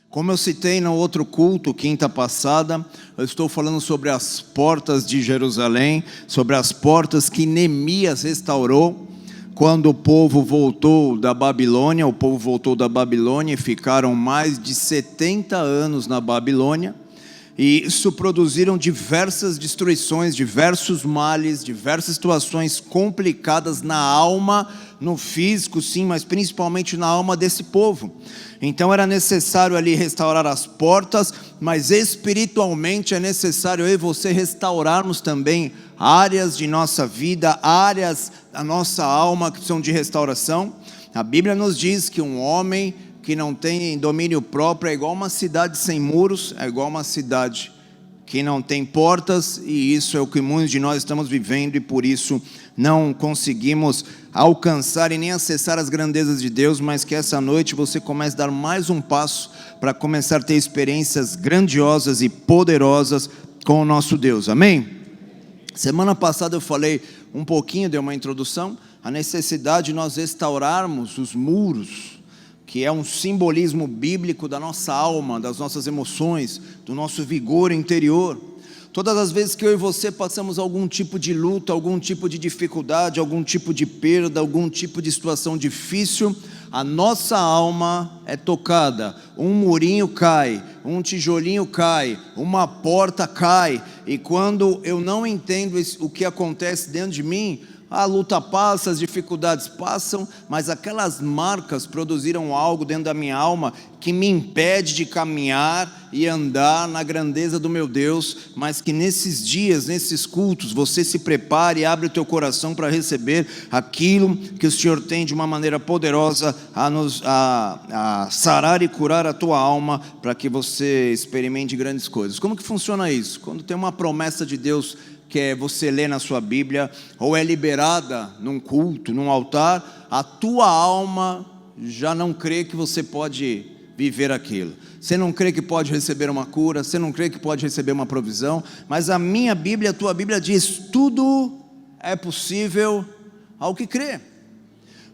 Como eu citei no outro culto, quinta passada, eu estou falando sobre as portas de Jerusalém, sobre as portas que Neemias restaurou, quando o povo voltou da Babilônia. O povo voltou da Babilônia e ficaram mais de 70 anos na Babilônia, e isso produziram diversas destruições, diversos males, diversas situações complicadas na alma, no físico sim, mas principalmente na alma desse povo. Então era necessário ali restaurar as portas, mas espiritualmente é necessário eu e você restaurarmos também áreas de nossa vida, áreas da nossa alma que precisam de restauração. A Bíblia nos diz que um homem que não tem domínio próprio é igual uma cidade sem muros, é igual uma cidade que não tem portas, e isso é o que muitos de nós estamos vivendo, e por isso não conseguimos alcançar e nem acessar as grandezas de Deus. Mas que essa noite você comece a dar mais um passo para começar a ter experiências grandiosas e poderosas com o nosso Deus, amém? Semana passada eu falei um pouquinho, dei uma introdução, a necessidade de nós restaurarmos os muros, que é um simbolismo bíblico da nossa alma, das nossas emoções, do nosso vigor interior. Todas as vezes que eu e você passamos algum tipo de luta, algum tipo de dificuldade, algum tipo de perda, algum tipo de situação difícil, a nossa alma é tocada. Um murinho cai, um tijolinho cai, uma porta cai, e quando eu não entendo o que acontece dentro de mim, a luta passa, as dificuldades passam, mas aquelas marcas produziram algo dentro da minha alma que me impede de caminhar e andar na grandeza do meu Deus. Mas que nesses dias, nesses cultos, você se prepare e abre o teu coração para receber aquilo que o Senhor tem de uma maneira poderosa a sarar e curar a tua alma, para que você experimente grandes coisas. Como que funciona isso? Quando tem uma promessa de Deus que você lê na sua Bíblia, ou é liberada num culto, num altar, a tua alma já não crê que você pode viver aquilo. Você não crê que pode receber uma cura, você não crê que pode receber uma provisão. Mas a minha Bíblia, a tua Bíblia diz: tudo é possível ao que crê.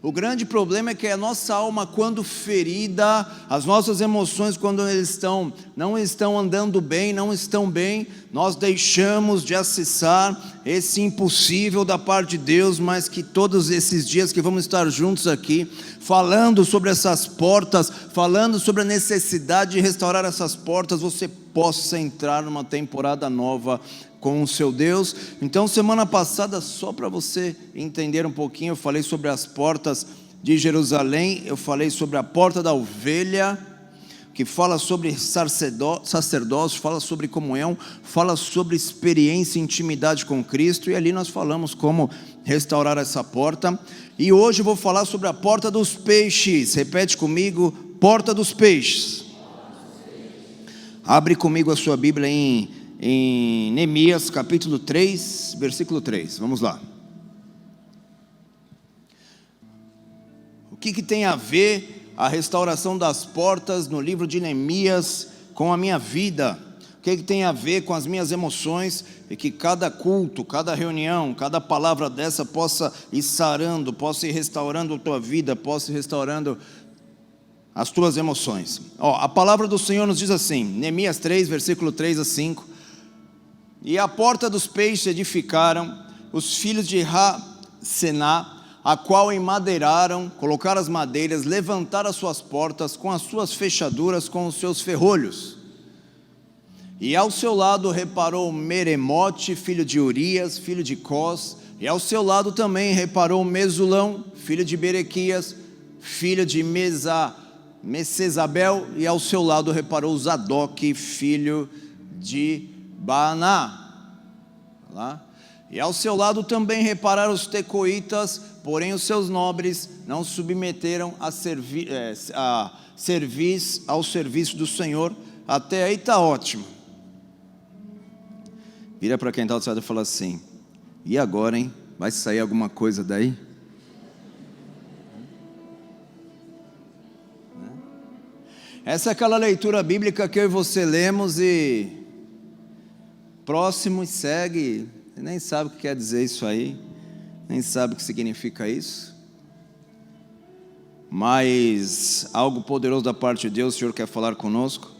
O grande problema é que a nossa alma, quando ferida, as nossas emoções, quando não estão andando bem, não estão bem, nós deixamos de acessar esse impossível da parte de Deus. Mas que todos esses dias que vamos estar juntos aqui, falando sobre essas portas, falando sobre a necessidade de restaurar essas portas, você possa entrar numa temporada nova com o seu Deus. Então, semana passada, só para você entender um pouquinho, eu falei sobre as portas de Jerusalém, eu falei sobre a porta da ovelha, que fala sobre sacerdócio, fala sobre comunhão, fala sobre experiência e intimidade com Cristo, e ali nós falamos como restaurar essa porta. E hoje eu vou falar sobre a porta dos peixes. Repete comigo: porta dos peixes. Abre comigo a sua Bíblia em Neemias capítulo 3, versículo 3, vamos lá. O que tem a ver a restauração das portas no livro de Neemias com a minha vida? O que tem a ver com as minhas emoções? E que cada culto, cada reunião, cada palavra dessa possa ir sarando, possa ir restaurando a tua vida, possa ir restaurando as tuas emoções. A palavra do Senhor nos diz assim, Neemias 3, versículo 3 a 5. E a porta dos peixes edificaram os filhos de Ra-Sená, a qual emadeiraram, colocaram as madeiras, levantaram as suas portas com as suas fechaduras, com os seus ferrolhos. E ao seu lado reparou Meremote, filho de Urias, filho de Cós, e ao seu lado também reparou Mesulão, filho de Berequias, filho de Mesesabel, e ao seu lado reparou Zadok, filho de Baaná. E ao seu lado também repararam os tecoitas, porém os seus nobres não se submeteram ao serviço do Senhor. Até aí está ótimo. Vira para quem está do lado e fala assim: e agora, hein? Vai sair alguma coisa daí? Essa é aquela leitura bíblica que eu e você lemos e próximo e segue, você nem sabe o que quer dizer isso aí, nem sabe o que significa isso. mas algo poderoso da parte de Deus, o Senhor quer falar conosco.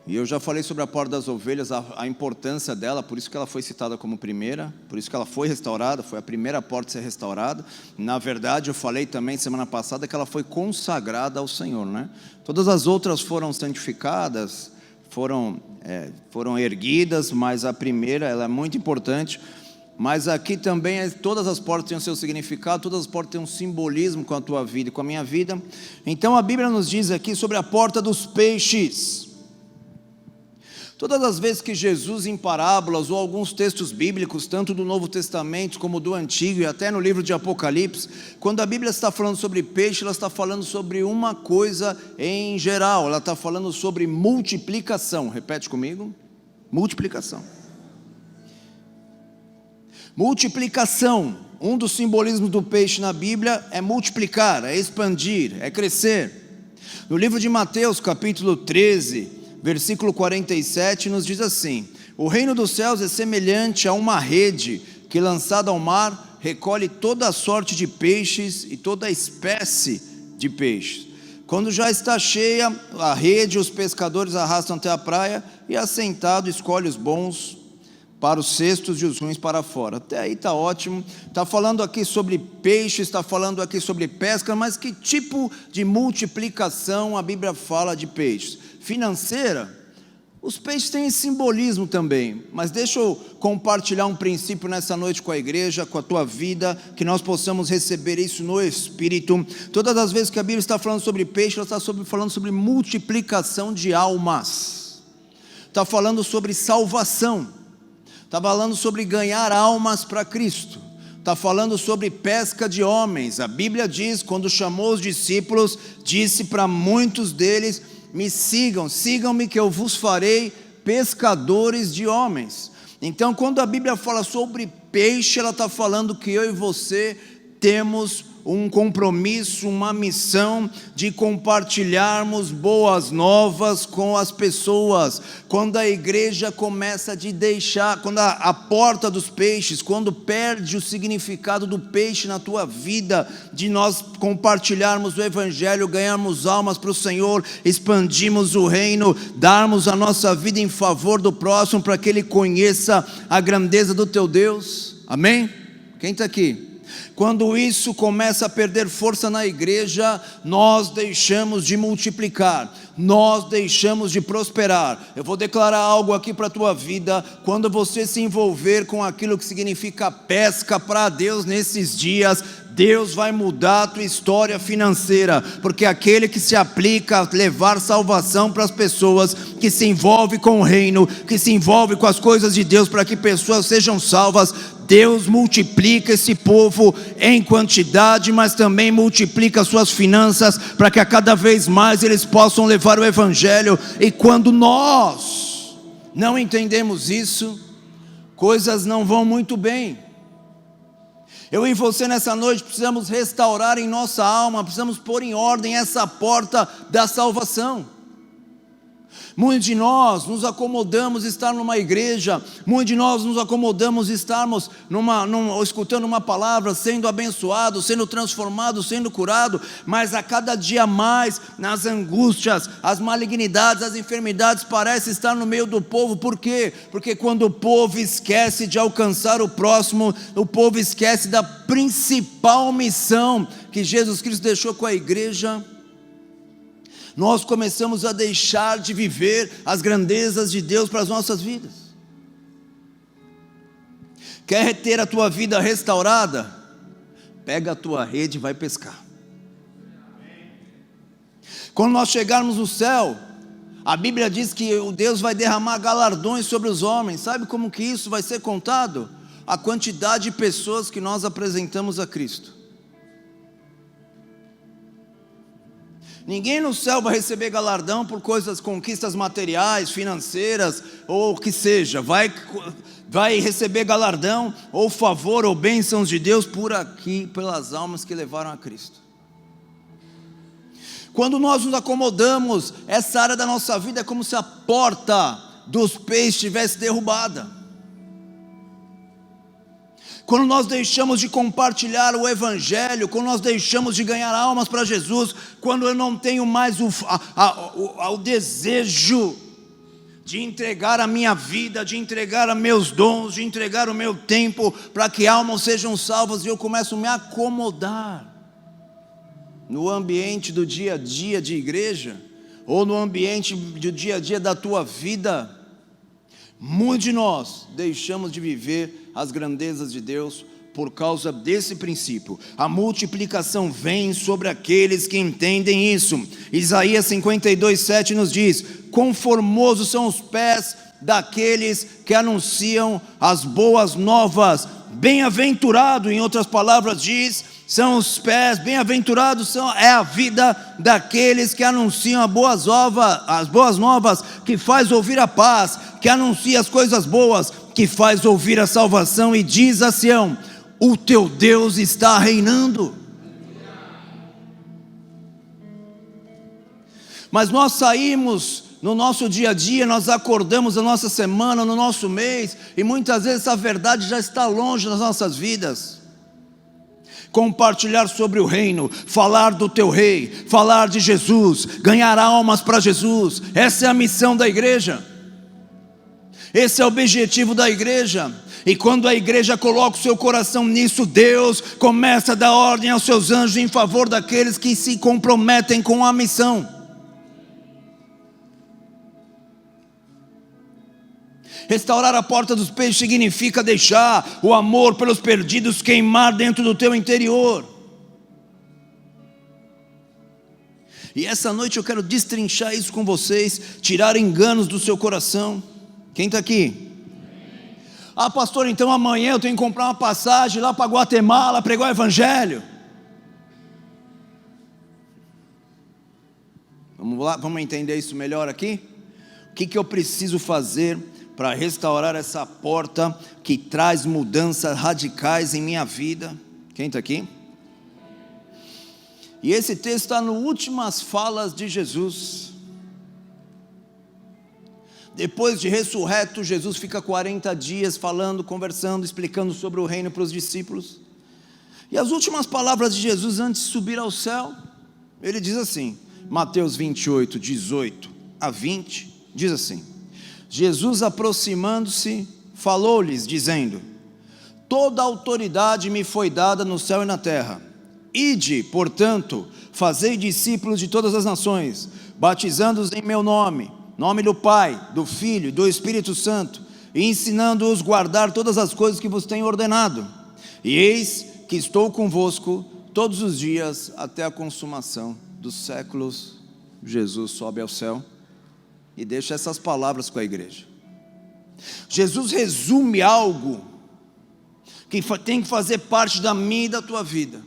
E eu já falei sobre a porta das ovelhas, a importância dela, por isso que ela foi citada como primeira, por isso que ela foi restaurada, foi a primeira porta a ser restaurada. Na verdade, eu falei também semana passada que ela foi consagrada ao Senhor, né? Todas as outras foram santificadas, foram erguidas, mas a primeira, ela é muito importante. Mas aqui também todas as portas têm o seu significado, todas as portas têm um simbolismo com a tua vida e com a minha vida. Então a Bíblia nos diz aqui sobre a porta dos peixes. Todas as vezes que Jesus, em parábolas ou alguns textos bíblicos, tanto do Novo Testamento como do Antigo e até no livro de Apocalipse, quando a Bíblia está falando sobre peixe, ela está falando sobre uma coisa em geral, ela está falando sobre multiplicação. Repete comigo: multiplicação. Multiplicação, um dos simbolismos do peixe na Bíblia é multiplicar, é expandir, é crescer. No livro de Mateus, capítulo 13, versículo 47, nos diz assim: o reino dos céus é semelhante a uma rede que, lançada ao mar, recolhe toda a sorte de peixes e toda a espécie de peixes. Quando já está cheia a rede, os pescadores arrastam até a praia e, assentado, escolhe os bons para os cestos e os ruins para fora. Até aí está ótimo. Está falando aqui sobre peixe, está falando aqui sobre pesca, mas que tipo de multiplicação a Bíblia fala de peixes? Financeira? Os peixes têm esse simbolismo também, mas deixa eu compartilhar um princípio nessa noite com a igreja, com a tua vida, que nós possamos receber isso no Espírito. Todas as vezes que a Bíblia está falando sobre peixe, ela está falando sobre multiplicação de almas, está falando sobre salvação, está falando sobre ganhar almas para Cristo, está falando sobre pesca de homens. A Bíblia diz, quando chamou os discípulos, disse para muitos deles: me sigam, sigam-me que eu vos farei pescadores de homens. Então, quando a Bíblia fala sobre peixe, ela está falando que eu e você temos um compromisso, uma missão de compartilharmos boas novas com as pessoas. Quando a igreja começa a deixar, quando a porta dos peixes, quando perde o significado do peixe na tua vida, de nós compartilharmos o evangelho, ganharmos almas para o Senhor, expandirmos o reino, darmos a nossa vida em favor do próximo, para que ele conheça a grandeza do teu Deus. Amém? Quem está aqui? Quando isso começa a perder força na igreja, nós deixamos de multiplicar, nós deixamos de prosperar. Eu vou declarar algo aqui para a tua vida: quando você se envolver com aquilo que significa pesca para Deus nesses dias, Deus vai mudar a tua história financeira, porque aquele que se aplica a levar salvação para as pessoas, que se envolve com o reino, que se envolve com as coisas de Deus para que pessoas sejam salvas, Deus multiplica esse povo em quantidade, mas também multiplica suas finanças, para que a cada vez mais eles possam levar o evangelho. E quando nós não entendemos isso, coisas não vão muito bem. Eu e você nessa noite precisamos restaurar em nossa alma, precisamos pôr em ordem essa porta da salvação. Muitos de nós nos acomodamos estar numa igreja, muitos de nós nos acomodamos estarmos escutando uma palavra, sendo abençoado, sendo transformado, sendo curado, mas a cada dia mais, nas angústias, as malignidades, as enfermidades parecem estar no meio do povo. Por quê? Porque quando o povo esquece de alcançar o próximo, o povo esquece da principal missão que Jesus Cristo deixou com a igreja, nós começamos a deixar de viver as grandezas de Deus para as nossas vidas. Quer ter a tua vida restaurada? Pega a tua rede e vai pescar. Quando nós chegarmos no céu, a Bíblia diz que o Deus vai derramar galardões sobre os homens. Sabe como que isso vai ser contado? A quantidade de pessoas que nós apresentamos a Cristo. Ninguém no céu vai receber galardão por conquistas materiais, financeiras, ou o que seja. Vai receber galardão, ou favor, ou bênçãos de Deus por aqui, pelas almas que levaram a Cristo. Quando nós nos acomodamos, essa área da nossa vida é como se a porta dos peixes estivesse derrubada. quando nós deixamos de compartilhar o Evangelho, quando nós deixamos de ganhar almas para Jesus, quando eu não tenho mais o desejo de entregar a minha vida, de entregar os meus dons, de entregar o meu tempo, para que almas sejam salvas, e eu começo a me acomodar no ambiente do dia a dia de igreja, ou no ambiente do dia a dia da tua vida, muitos de nós deixamos de viver as grandezas de Deus por causa desse princípio. A multiplicação vem sobre aqueles que entendem isso. Isaías 52:7 nos diz: quão formosos são os pés daqueles que anunciam as boas novas. Bem-aventurado, em outras palavras diz, são os pés, bem-aventurados é a vida daqueles que anunciam as boas novas, que faz ouvir a paz, que anuncia as coisas boas, que faz ouvir a salvação, e diz a Sião: o teu Deus está reinando. Mas nós saímos no nosso dia a dia, nós acordamos na nossa semana, no nosso mês, e muitas vezes essa verdade já está longe das nossas vidas. Compartilhar sobre o reino, falar do teu rei, falar de Jesus, ganhar almas para Jesus, essa é a missão da igreja, esse é o objetivo da igreja. E quando a igreja coloca o seu coração nisso, Deus começa a dar ordem aos seus anjos em favor daqueles que se comprometem com a missão. Restaurar a porta dos peixes significa deixar o amor pelos perdidos queimar dentro do teu interior. E essa noite eu quero destrinchar isso com vocês, tirar enganos do seu coração. Quem está aqui? Ah, pastor, então amanhã eu tenho que comprar uma passagem lá para Guatemala, pregar o Evangelho. Vamos lá, vamos entender isso melhor aqui? O que eu preciso fazer para restaurar essa porta que traz mudanças radicais em minha vida? Quem está aqui? E esse texto está nas últimas falas de Jesus. Depois de ressurreto, Jesus fica 40 dias falando, conversando, explicando sobre o reino para os discípulos. E as últimas palavras de Jesus antes de subir ao céu, ele diz assim, Mateus 28, 18 a 20, diz assim: Jesus, aproximando-se, falou-lhes, dizendo: toda autoridade me foi dada no céu e na terra. Ide, portanto, fazei discípulos de todas as nações, batizando-os em meu nome do Pai, do Filho e do Espírito Santo, e ensinando-os a guardar todas as coisas que vos tenho ordenado. E eis que estou convosco todos os dias até a consumação dos séculos. Jesus sobe ao céu e deixa essas palavras com a igreja. Jesus resume algo que tem que fazer parte da minha e da tua vida.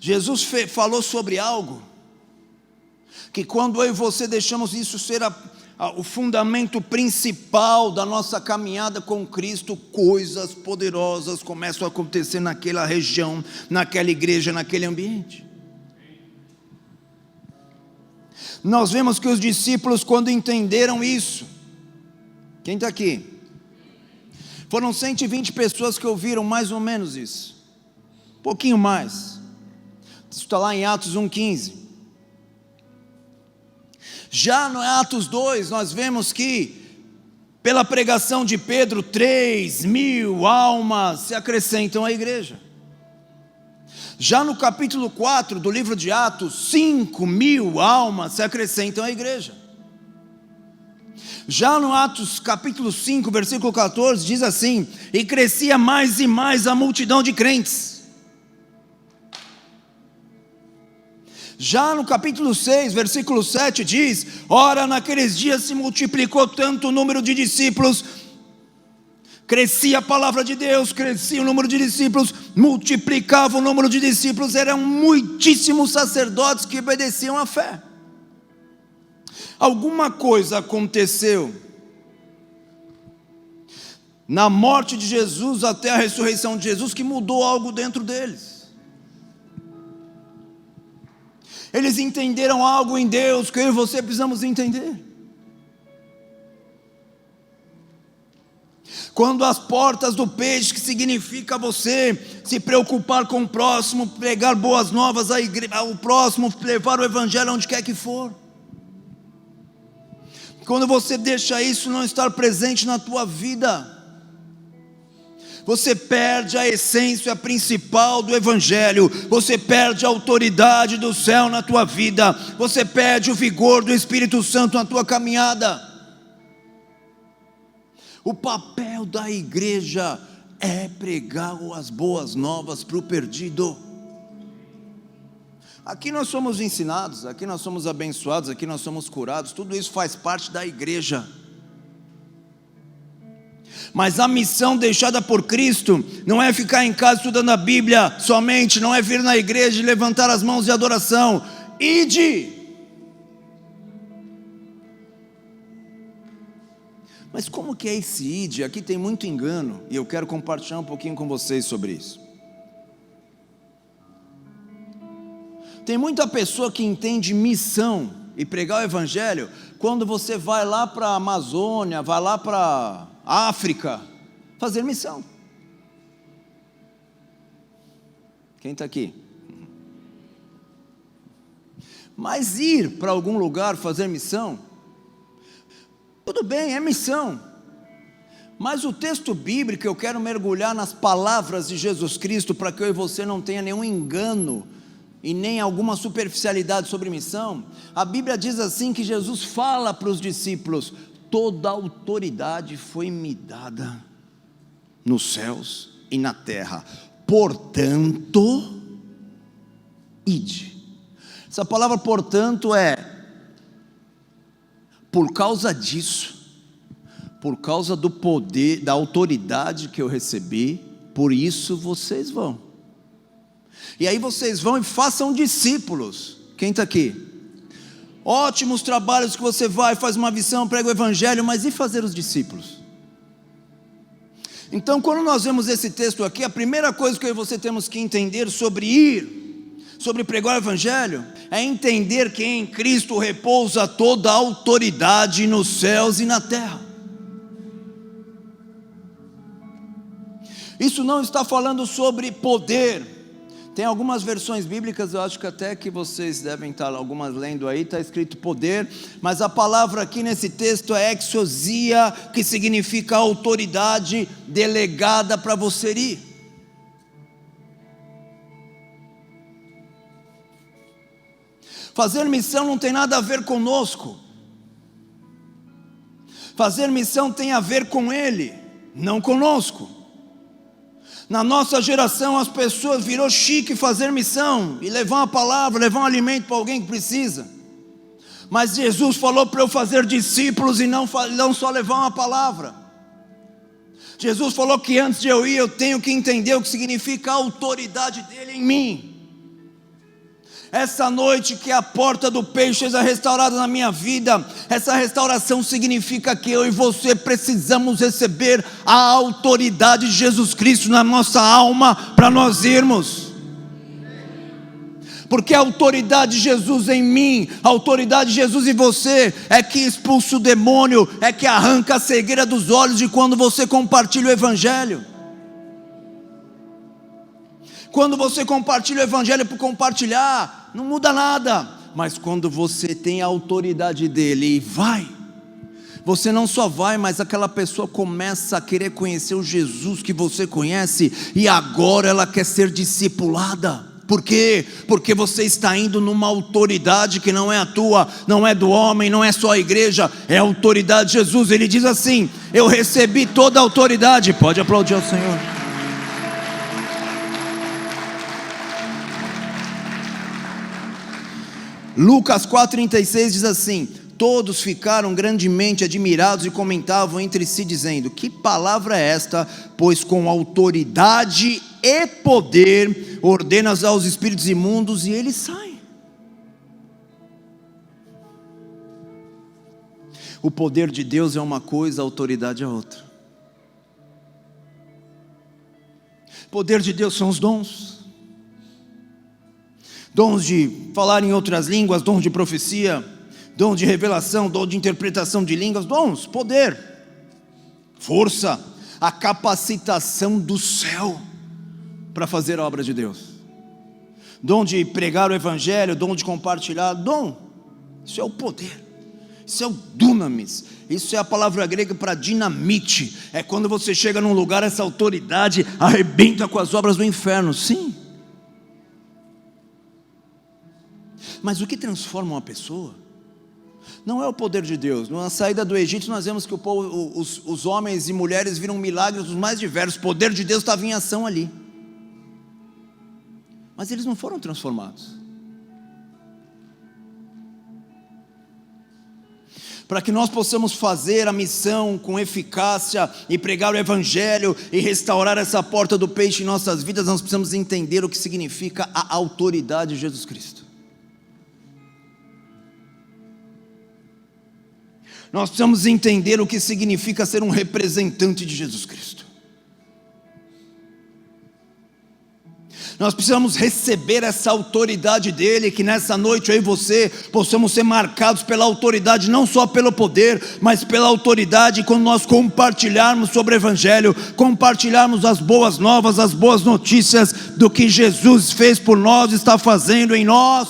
Jesus falou sobre algo que quando eu e você deixamos isso ser o fundamento principal da nossa caminhada com Cristo, coisas poderosas começam a acontecer naquela região, naquela igreja, naquele ambiente. Nós vemos que os discípulos, quando entenderam isso, quem está aqui? Foram 120 pessoas que ouviram mais ou menos isso, um pouquinho mais. Isso está lá em Atos 1,15. Já no Atos 2, nós vemos que, pela pregação de Pedro, 3.000 almas se acrescentam à igreja. Já no capítulo 4 do livro de Atos, 5.000 almas se acrescentam à igreja. Já no Atos capítulo 5, versículo 14, diz assim: e crescia mais e mais a multidão de crentes. Já no capítulo 6, versículo 7 diz: ora, naqueles dias se multiplicou tanto o número de discípulos, crescia a palavra de Deus, crescia o número de discípulos, multiplicava o número de discípulos, eram muitíssimos sacerdotes que obedeciam à fé. Alguma coisa aconteceu na morte de Jesus até a ressurreição de Jesus que mudou algo dentro deles. Eles entenderam algo em Deus que eu e você precisamos entender. Quando as portas do peixe, que significa você se preocupar com o próximo, pregar boas novas ao próximo, levar o evangelho onde quer que for. Quando você deixa isso não estar presente na tua vida, você perde a essência principal do evangelho, você perde a autoridade do céu na tua vida, você perde o vigor do Espírito Santo na tua caminhada. O papel da igreja é pregar as boas novas para o perdido. Aqui nós somos ensinados, aqui nós somos abençoados, aqui nós somos curados, tudo isso faz parte da igreja. Mas a missão deixada por Cristo não é ficar em casa estudando a Bíblia somente, não é vir na igreja e levantar as mãos de adoração. Ide! Mas como que é esse ide? Aqui tem muito engano, e eu quero compartilhar um pouquinho com vocês sobre isso. Tem muita pessoa que entende missão e pregar o evangelho quando você vai lá para a Amazônia, vai lá para a África fazer missão. Quem está aqui? Mas ir para algum lugar fazer missão, tudo bem, é missão. Mas o texto bíblico, eu quero mergulhar nas palavras de Jesus Cristo, para que eu e você não tenha nenhum engano e nem alguma superficialidade sobre missão. A Bíblia diz assim, que Jesus fala para os discípulos: toda autoridade foi me dada nos céus e na terra, portanto, ide. Essa palavra portanto é, por causa disso, por causa do poder, da autoridade que eu recebi, por isso vocês vão. E aí vocês vão e façam discípulos. Quem está aqui? Ótimos trabalhos que você vai, faz uma missão, prega o evangelho, mas e fazer os discípulos? Então, quando nós vemos esse texto aqui, a primeira coisa que eu e você temos que entender sobre ir, sobre pregar o evangelho, é entender que em Cristo repousa toda a autoridade nos céus e na terra. Isso não está falando sobre poder. Tem algumas versões bíblicas, eu acho que até que vocês devem estar algumas lendo aí, está escrito poder, mas a palavra aqui nesse texto é exousia, que significa autoridade delegada para você ir. Fazer missão não tem nada a ver conosco. Fazer missão tem a ver com Ele, não conosco. Na nossa geração as pessoas virou chique fazer missão e levar uma palavra, levar um alimento para alguém que precisa. Mas Jesus falou para eu fazer discípulos e não só levar uma palavra. Jesus falou que antes de eu ir eu tenho que entender o que significa a autoridade dele em mim. Essa noite que a porta do peixe seja restaurada na minha vida, essa restauração significa que eu e você precisamos receber a autoridade de Jesus Cristo na nossa alma, para nós irmos. Porque a autoridade de Jesus em mim, a autoridade de Jesus em você, é que expulsa o demônio, é que arranca a cegueira dos olhos de quando você compartilha o evangelho. Quando você compartilha o evangelho por compartilhar, não muda nada. Mas quando você tem a autoridade dele e vai, você não só vai, mas aquela pessoa começa a querer conhecer o Jesus que você conhece, e agora ela quer ser discipulada. Por quê? Porque você está indo numa autoridade que não é a tua, não é do homem, não é só a igreja, é a autoridade de Jesus. Ele diz assim: eu recebi toda a autoridade. Pode aplaudir ao Senhor. Lucas 4,36 diz assim: todos ficaram grandemente admirados e comentavam entre si dizendo: que palavra é esta? Pois com autoridade e poder ordenas aos espíritos imundos e eles saem. O poder de Deus é uma coisa, a autoridade é outra. O poder de Deus são os dons. Dons de falar em outras línguas, dons de profecia, dons de revelação, dom de interpretação de línguas, dons, poder, força. a capacitação do céu para fazer a obra de Deus. Dom de pregar o evangelho, dom de compartilhar, dom, isso é o poder, isso é o dunamis, isso é a palavra grega para dinamite. É quando você chega num lugar, essa autoridade arrebenta com as obras do inferno. Sim, mas o que transforma uma pessoa não é o poder de Deus. Na saída do Egito nós vemos que os homens e mulheres viram milagres dos mais diversos. O poder de Deus estava em ação ali, mas eles não foram transformados. Para que nós possamos fazer a missão com eficácia e pregar o evangelho e restaurar essa porta do peixe em nossas vidas, nós precisamos entender o que significa a autoridade de Jesus Cristo. Nós precisamos entender o que significa ser um representante de Jesus Cristo. Nós precisamos receber essa autoridade dele, que nessa noite eu e você possamos ser marcados pela autoridade, não só pelo poder, mas pela autoridade. Quando nós compartilharmos sobre o evangelho, compartilharmos as boas novas, as boas notícias do que Jesus fez por nós, está fazendo em nós,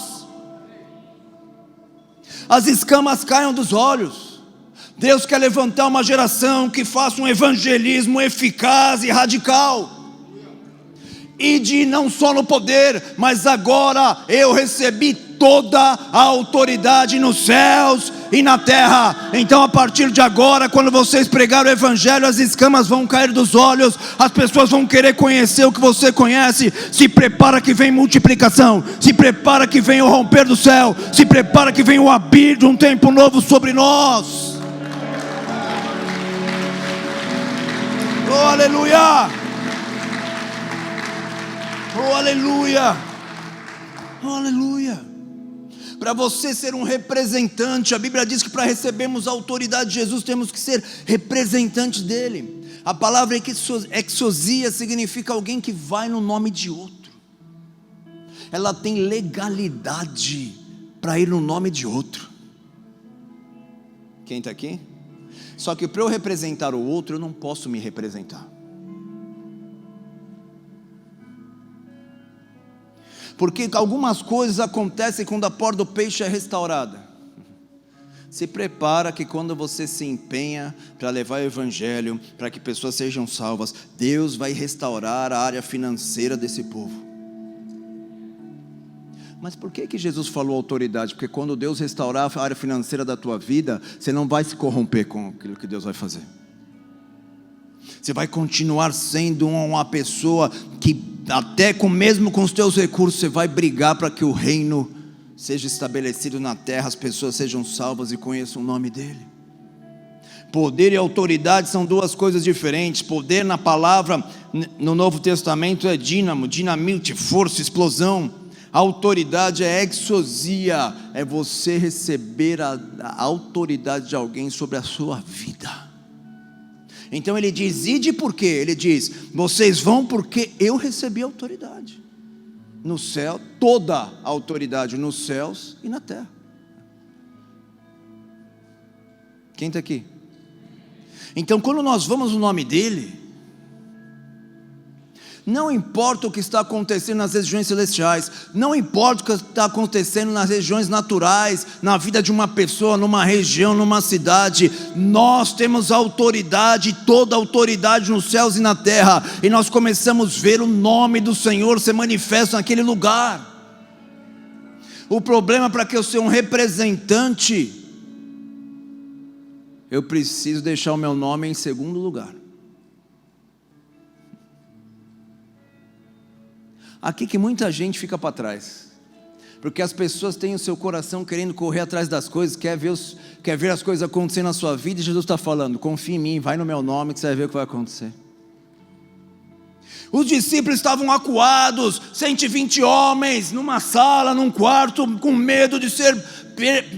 as escamas caiam dos olhos. Deus quer levantar uma geração que faça um evangelismo eficaz e radical. E de não só no poder, mas agora eu recebi toda a autoridade nos céus e na terra. Então a partir de agora, quando vocês pregarem o evangelho, as escamas vão cair dos olhos, as pessoas vão querer conhecer o que você conhece. Se prepara que vem multiplicação, se prepara que vem o romper do céu, se prepara que vem o abrir de um tempo novo sobre nós. Oh, aleluia! Oh, aleluia! Oh, aleluia! Para você ser um representante, a Bíblia diz que para recebermos a autoridade de Jesus, temos que ser representantes dele. A palavra exousia significa alguém que vai no nome de outro. Ela tem legalidade para ir no nome de outro. Quem está aqui? Só que para eu representar o outro, eu não posso me representar. Porque algumas coisas acontecem quando a porta do peixe é restaurada. Se prepara que quando você se empenha para levar o evangelho, para que pessoas sejam salvas, Deus vai restaurar a área financeira desse povo. Mas por que Jesus falou autoridade? Porque quando Deus restaurar a área financeira da tua vida, você não vai se corromper com aquilo que Deus vai fazer. Você vai continuar sendo uma pessoa que até mesmo com os teus recursos, você vai brigar para que o reino seja estabelecido na terra, as pessoas sejam salvas e conheçam o nome dele. Poder e autoridade são duas coisas diferentes. Poder na palavra no Novo Testamento é dínamo, dinamite, força, explosão. A autoridade é exousia, é você receber a autoridade de alguém sobre a sua vida. Então ele diz, ide por quê? Ele diz, vocês vão porque eu recebi autoridade. No céu, toda a autoridade nos céus e na terra. Quem está aqui? Então quando nós vamos no nome dele, não importa o que está acontecendo nas regiões celestiais, não importa o que está acontecendo nas regiões naturais, na vida de uma pessoa, numa região, numa cidade, nós temos autoridade, toda a autoridade nos céus e na terra, e nós começamos a ver o nome do Senhor ser manifesto naquele lugar. O problema para que eu seja um representante, eu preciso deixar o meu nome em segundo lugar. Aqui que muita gente fica para trás, porque as pessoas têm o seu coração querendo correr atrás das coisas, quer ver as coisas acontecendo na sua vida, e Jesus está falando, confia em mim, vai no meu nome que você vai ver o que vai acontecer. Os discípulos estavam acuados, 120 homens, numa sala, num quarto, com medo de ser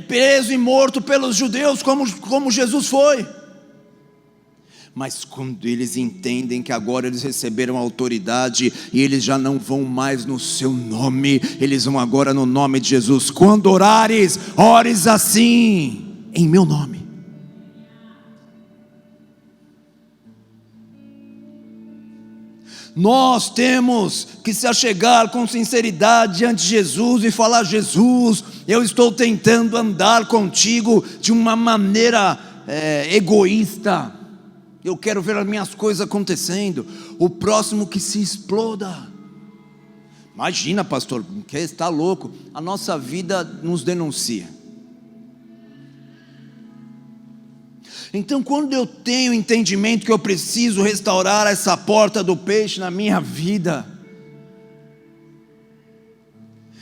preso e morto pelos judeus, como Jesus foi. Mas quando eles entendem que agora eles receberam autoridade e eles já não vão mais no seu nome, eles vão agora no nome de Jesus. Quando orares, ores assim, em meu nome. Nós temos que se achegar com sinceridade diante de Jesus e falar: Jesus, eu estou tentando andar contigo de uma maneira egoísta. Eu quero ver as minhas coisas acontecendo. O próximo que se exploda. Imagina, pastor, que está louco? A nossa vida nos denuncia. Então, quando eu tenho entendimento que eu preciso restaurar essa porta do peixe na minha vida,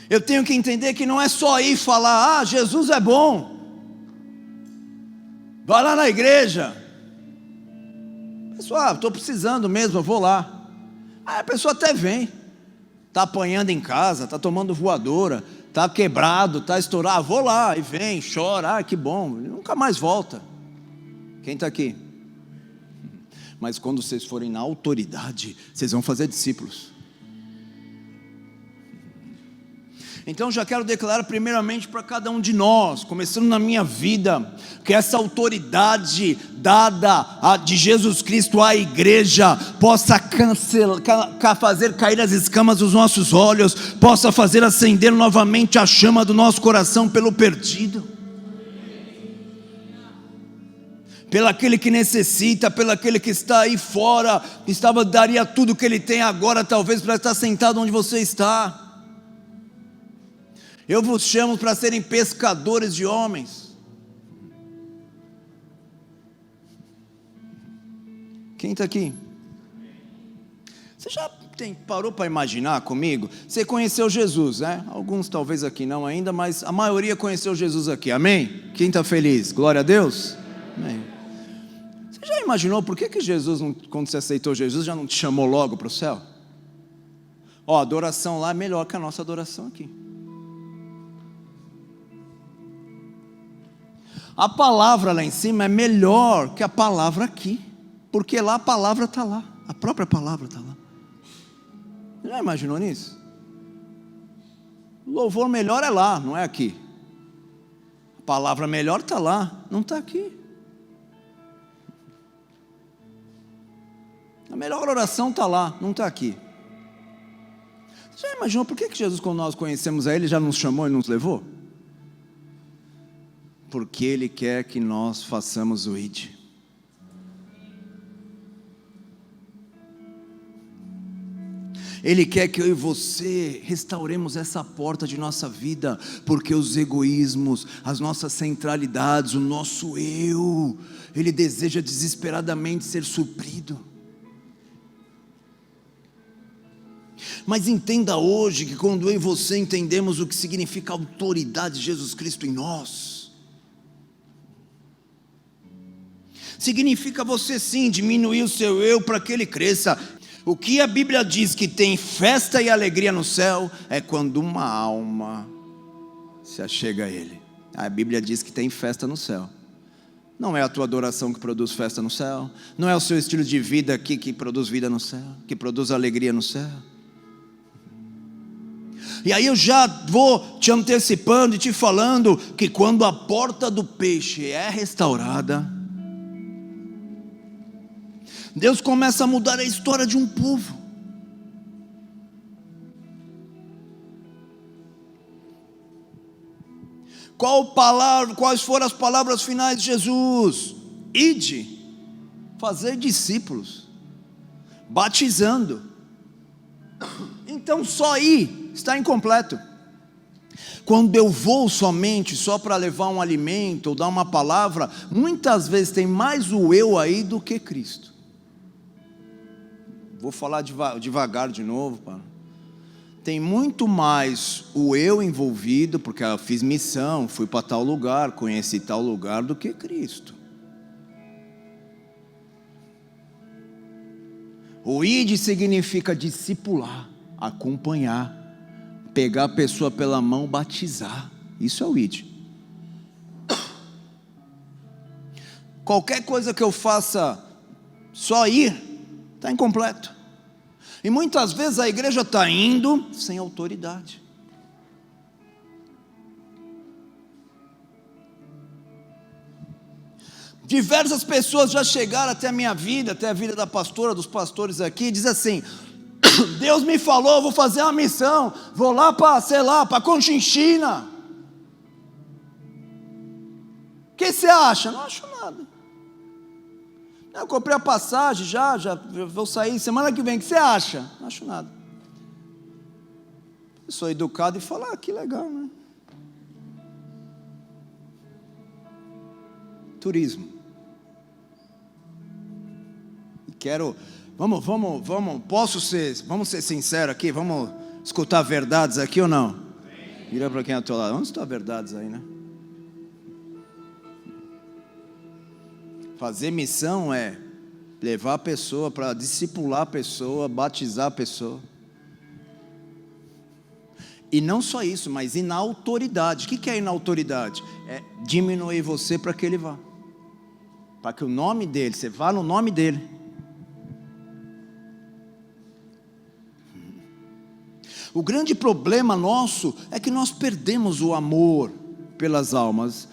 eu tenho que entender que não é só ir falar: Jesus é bom, vai lá na igreja. Pessoal, estou precisando mesmo, eu vou lá. A pessoa até vem, está apanhando em casa, está tomando voadora, está quebrado, está estourado, vou lá, e vem, chora, que bom, nunca mais volta. Quem está aqui? Mas quando vocês forem na autoridade, vocês vão fazer discípulos. Então já quero declarar primeiramente para cada um de nós, começando na minha vida, que essa autoridade dada de Jesus Cristo à igreja possa fazer cair as escamas dos nossos olhos, possa fazer acender novamente a chama do nosso coração pelo perdido, pelo aquele que necessita, pelo aquele que está aí fora, daria tudo que ele tem agora, talvez para estar sentado onde você está. Eu vos chamo para serem pescadores de homens. Quem está aqui? Você já parou para imaginar comigo? Você conheceu Jesus, né? Alguns talvez aqui não ainda, mas a maioria conheceu Jesus aqui, amém? Quem está feliz? Glória a Deus? Amém. Você já imaginou por que Jesus, quando você aceitou Jesus, já não te chamou logo para o céu? A adoração lá é melhor que a nossa adoração aqui. A palavra lá em cima é melhor que a palavra aqui, porque lá a palavra está lá, a própria palavra está lá. Já imaginou nisso? O louvor melhor é lá, não é aqui. A palavra melhor está lá, não está aqui. A melhor oração está lá, não está aqui. Você já imaginou por que Jesus, quando nós conhecemos a Ele, já nos chamou e nos levou? Porque Ele quer que nós façamos o ID. Ele quer que eu e você restauremos essa porta de nossa vida, porque os egoísmos, as nossas centralidades, o nosso eu, Ele deseja desesperadamente ser suprido. Mas entenda hoje que quando eu e você entendemos o que significa a autoridade de Jesus Cristo em nós, significa você sim diminuir o seu eu para que ele cresça. O que a Bíblia diz que tem festa e alegria no céu é quando uma alma se achega a Ele. A Bíblia diz que tem festa no céu. Não é a tua adoração que produz festa no céu, não é o seu estilo de vida aqui que produz vida no céu, que produz alegria no céu. E aí eu já vou te antecipando e te falando que quando a porta do peixe é restaurada, Deus começa a mudar a história de um povo. Quais foram as palavras finais de Jesus? Ide, fazer discípulos, batizando. Então só ir está incompleto. Quando eu vou somente só para levar um alimento ou dar uma palavra, muitas vezes tem mais o eu aí do que Cristo. Vou falar devagar de novo, para. Tem muito mais o eu envolvido, porque eu fiz missão, fui para tal lugar, conheci tal lugar, do que Cristo. O id significa discipular, acompanhar, pegar a pessoa pela mão, batizar. Isso é o id. Qualquer coisa que eu faça só ir, está incompleto. E muitas vezes a igreja está indo sem autoridade. Diversas pessoas já chegaram até a minha vida, até a vida da pastora, dos pastores aqui, e diz assim: Deus me falou, vou fazer uma missão, vou lá para, sei lá, para Conchinchina. O que você acha? Não acho nada. Eu comprei a passagem, já vou sair semana que vem. O que você acha? Não acho nada. Eu sou educado e falo, que legal, né? Turismo. E quero, vamos, vamos ser sinceros aqui, vamos escutar verdades aqui ou não? Vira para quem é ao teu lado, vamos escutar verdades aí, né? Fazer missão é levar a pessoa para discipular a pessoa, batizar a pessoa. E não só isso, mas ir na autoridade. O que é ir na autoridade? É diminuir você para que ele vá. Para que o nome dele, você vá no nome dele. O grande problema nosso é que nós perdemos o amor pelas almas.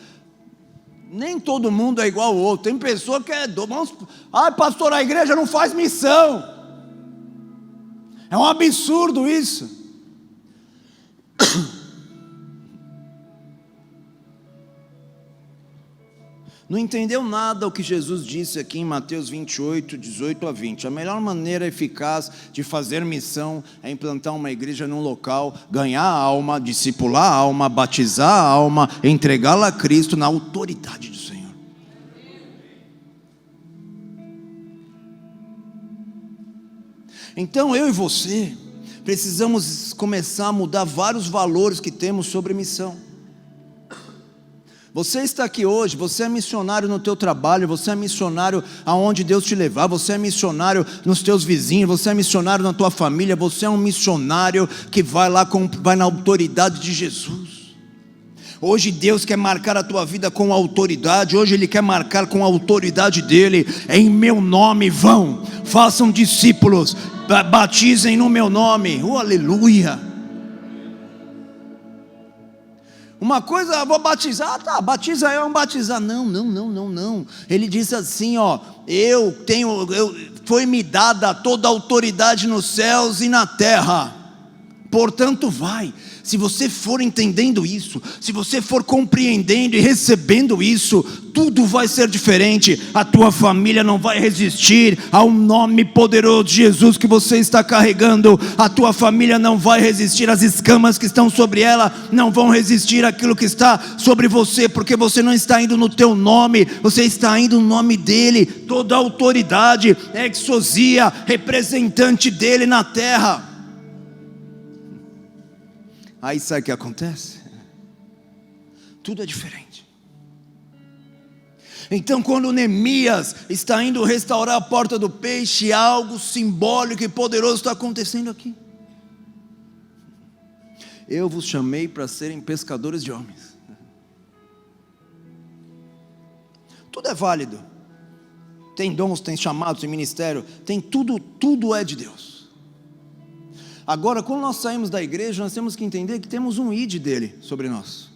Nem todo mundo é igual ao outro. Tem pessoa que é... pastor, a igreja não faz missão. É um absurdo isso. Não entendeu nada o que Jesus disse aqui em Mateus 28, 18 a 20. A melhor maneira eficaz de fazer missão é implantar uma igreja num local, ganhar a alma, discipular a alma, batizar a alma, entregá-la a Cristo na autoridade do Senhor. Então eu e você precisamos começar a mudar vários valores que temos sobre missão. Você está aqui hoje, você é missionário no teu trabalho, você é missionário aonde Deus te levar, você é missionário nos teus vizinhos, você é missionário na tua família, você é um missionário que vai lá, vai na autoridade de Jesus. Hoje Deus quer marcar a tua vida com autoridade, hoje Ele quer marcar com a autoridade dEle. Em meu nome vão, façam discípulos, batizem no meu nome, aleluia. Uma coisa, vou batizar, batiza eu, batizar. Não. Ele diz assim, foi-me dada toda a autoridade nos céus e na terra. Portanto, vai. Se você for entendendo isso, se você for compreendendo e recebendo isso, tudo vai ser diferente. A tua família não vai resistir ao nome poderoso de Jesus que você está carregando. A tua família não vai resistir às escamas que estão sobre ela, não vão resistir àquilo que está sobre você, porque você não está indo no teu nome, você está indo no nome dele. Toda a autoridade, exousia, representante dele na terra. Aí sabe o que acontece? Tudo é diferente. Então quando Neemias está indo restaurar a porta do peixe, algo simbólico e poderoso está acontecendo aqui. Eu vos chamei para serem pescadores de homens. Tudo é válido. Tem dons, tem chamados, tem ministério, tem tudo é de Deus. Agora, quando nós saímos da igreja, nós temos que entender que temos um ID dele sobre nós.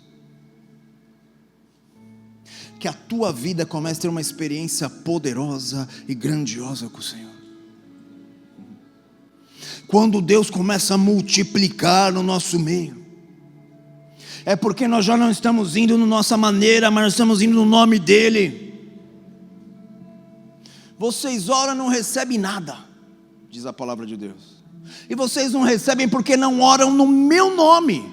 Que a tua vida comece a ter uma experiência poderosa e grandiosa com o Senhor. Quando Deus começa a multiplicar no nosso meio, é porque nós já não estamos indo na nossa maneira, mas nós estamos indo no nome dele. Vocês oram e não recebem nada, diz a palavra de Deus. E vocês não recebem porque não oram no meu nome.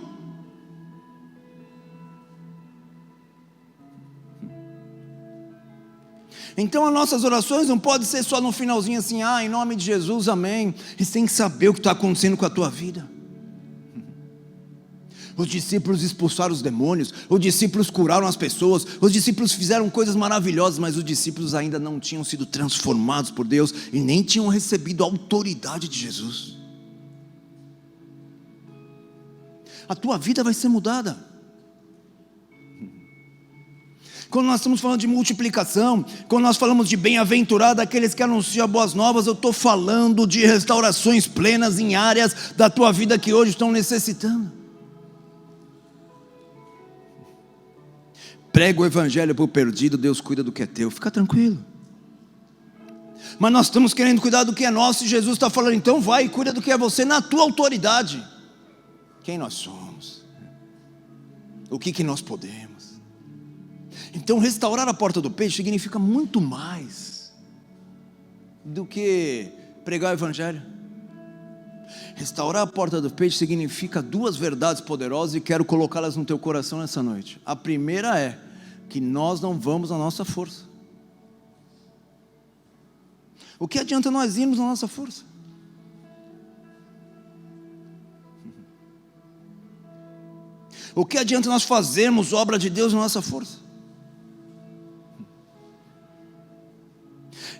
Então as nossas orações não podem ser só no finalzinho assim, em nome de Jesus, amém. Eles têm que saber o que está acontecendo com a tua vida. Os discípulos expulsaram os demônios, os discípulos curaram as pessoas, os discípulos fizeram coisas maravilhosas, mas os discípulos ainda não tinham sido transformados por Deus e nem tinham recebido a autoridade de Jesus. A tua vida vai ser mudada. Quando nós estamos falando de multiplicação, quando nós falamos de bem-aventurado aqueles que anunciam boas novas, eu estou falando de restaurações plenas em áreas da tua vida que hoje estão necessitando. Prega o evangelho para o perdido, Deus cuida do que é teu, fica tranquilo. Mas nós estamos querendo cuidar do que é nosso, e Jesus está falando, então vai e cuida do que é você na tua autoridade. Quem nós somos? O que nós podemos? Então restaurar a porta do peixe significa muito mais do que pregar o evangelho. Restaurar a porta do peixe significa duas verdades poderosas, e quero colocá-las no teu coração nessa noite. A primeira é que nós não vamos na nossa força. O que adianta nós irmos na nossa força? O que adianta nós fazermos obra de Deus na nossa força?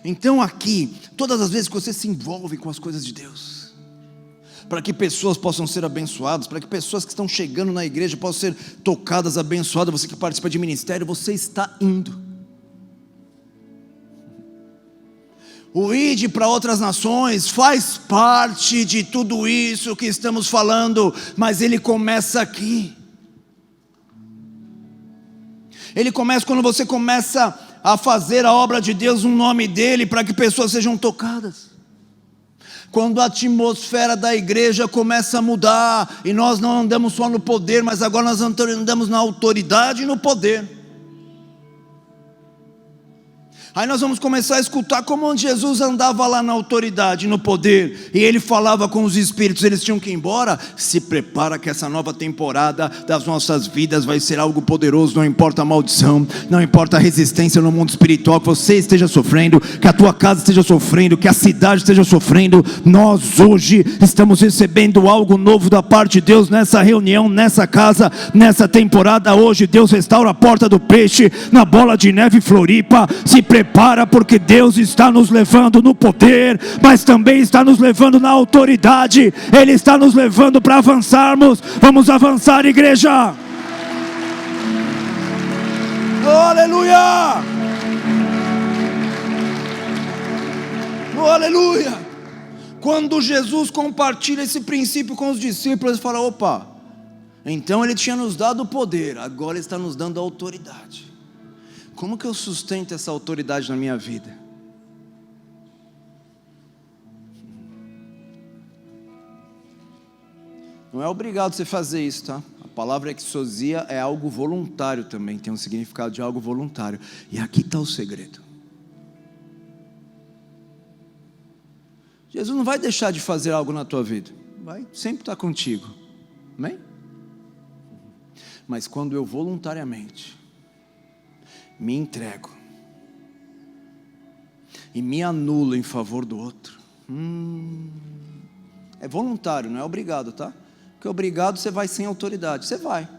Então aqui, todas as vezes que você se envolve com as coisas de Deus, para que pessoas possam ser abençoadas, para que pessoas que estão chegando na igreja possam ser tocadas, abençoadas, você que participa de ministério, você está indo. O ide para outras nações faz parte de tudo isso que estamos falando, mas ele começa aqui. Ele começa quando você começa a fazer a obra de Deus no nome dele, para que pessoas sejam tocadas. Quando a atmosfera da igreja começa a mudar, e nós não andamos só no poder, mas agora nós andamos na autoridade e no poder. Aí nós vamos começar a escutar como Jesus andava lá na autoridade, no poder, e ele falava com os espíritos, eles tinham que ir embora. Se prepara que essa nova temporada das nossas vidas vai ser algo poderoso. Não importa a maldição, não importa a resistência no mundo espiritual que você esteja sofrendo, que a tua casa esteja sofrendo, que a cidade esteja sofrendo, nós hoje estamos recebendo algo novo da parte de Deus nessa reunião, nessa casa, nessa temporada. Hoje Deus restaura a porta do peixe na Bola de Neve Floripa. Se prepara, porque Deus está nos levando no poder, mas também está nos levando na autoridade. Ele está nos levando para avançarmos. Vamos avançar, igreja. Oh, aleluia. Oh, aleluia. Quando Jesus compartilha esse princípio com os discípulos, ele fala, opa, então ele tinha nos dado o poder, agora ele está nos dando a autoridade. Como que eu sustento essa autoridade na minha vida? Não é obrigado você fazer isso, tá? A palavra exousia é algo voluntário também, tem um significado de algo voluntário. E aqui está o segredo. Jesus não vai deixar de fazer algo na tua vida, vai sempre estar contigo, amém? Mas quando eu voluntariamente me entrego e me anulo em favor do outro, é voluntário, não é obrigado, tá? Porque obrigado você vai sem autoridade, você vai,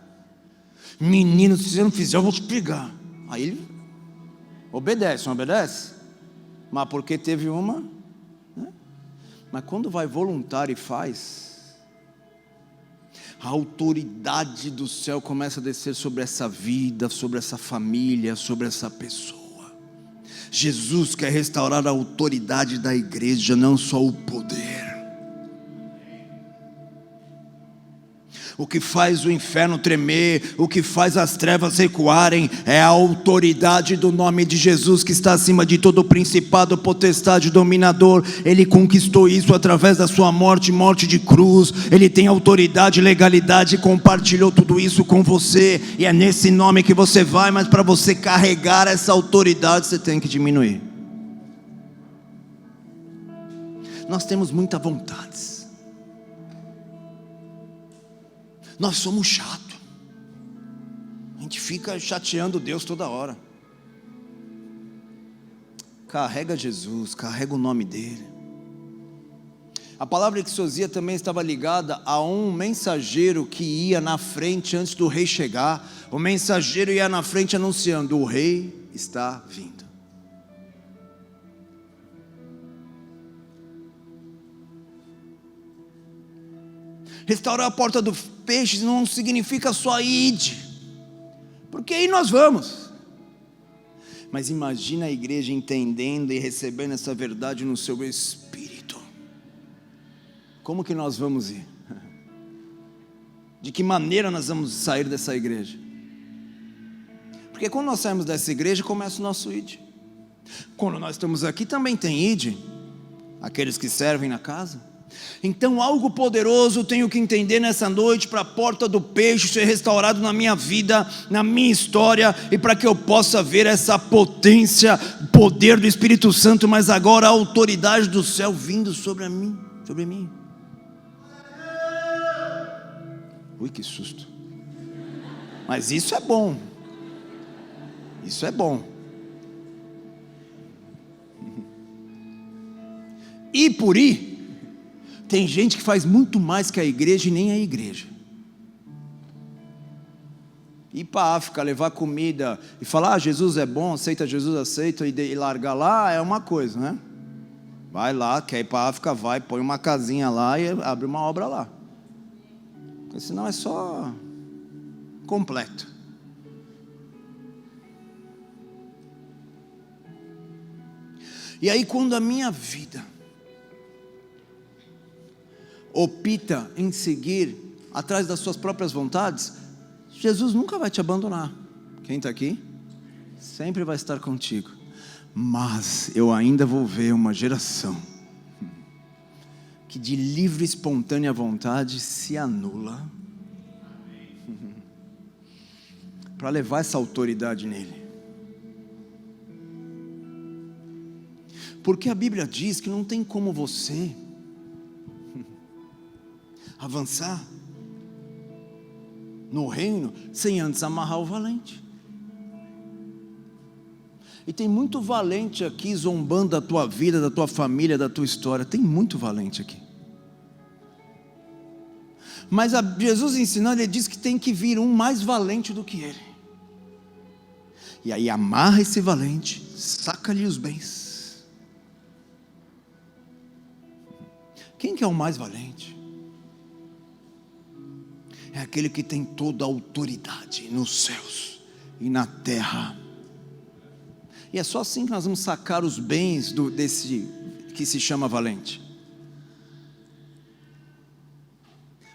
menino, se você não fizer eu vou te pegar. Aí ele obedece, não obedece? Mas porque teve uma, né? Mas quando vai voluntário e faz, a autoridade do céu começa a descer sobre essa vida, sobre essa família, sobre essa pessoa. Jesus quer restaurar a autoridade da igreja, não só o poder. O que faz o inferno tremer, o que faz as trevas recuarem, é a autoridade do nome de Jesus, que está acima de todo principado, potestade, dominador. Ele conquistou isso através da sua morte, morte de cruz. Ele tem autoridade, legalidade, compartilhou tudo isso com você, e é nesse nome que você vai. Mas para você carregar essa autoridade, você tem que diminuir. Nós temos muita vontade. Nós somos chatos. A gente fica chateando Deus toda hora. Carrega Jesus, carrega o nome dele. A palavra exousia também estava ligada a um mensageiro que ia na frente antes do rei chegar. O mensageiro ia na frente anunciando: o rei está vindo. Restaurar a porta do peixe não significa só ide, porque aí nós vamos. Mas imagina a igreja entendendo e recebendo essa verdade no seu espírito. Como que nós vamos ir? De que maneira nós vamos sair dessa igreja? Porque quando nós saímos dessa igreja, começa o nosso ide. Quando nós estamos aqui também tem ide, aqueles que servem na casa. Então algo poderoso tenho que entender nessa noite para a porta do peixe ser restaurado na minha vida, na minha história, e para que eu possa ver essa potência, poder do Espírito Santo, mas agora a autoridade do céu vindo sobre mim. Ui, que susto. Mas isso é bom. Isso é bom. E por ir, tem gente que faz muito mais que a igreja e nem a igreja. Ir para a África, levar comida e falar, Jesus é bom, aceita Jesus, aceita, e largar lá é uma coisa, né? Vai lá, quer ir para a África, vai, põe uma casinha lá e abre uma obra lá. Porque senão é só completo. E aí quando a minha vida opta em seguir atrás das suas próprias vontades, Jesus nunca vai te abandonar. Quem está aqui? Sempre vai estar contigo. Mas eu ainda vou ver uma geração que de livre e espontânea vontade se anula para levar essa autoridade nele. Porque a Bíblia diz que não tem como você avançar no reino sem antes amarrar o valente. E tem muito valente aqui zombando da tua vida, da tua família, da tua história. Tem muito valente aqui. Mas Jesus ensinando, ele diz que tem que vir um mais valente do que ele. E aí amarra esse valente, saca-lhe os bens. Quem que é o mais valente? É aquele que tem toda a autoridade nos céus e na terra. E é só assim que nós vamos sacar os bens desse que se chama valente.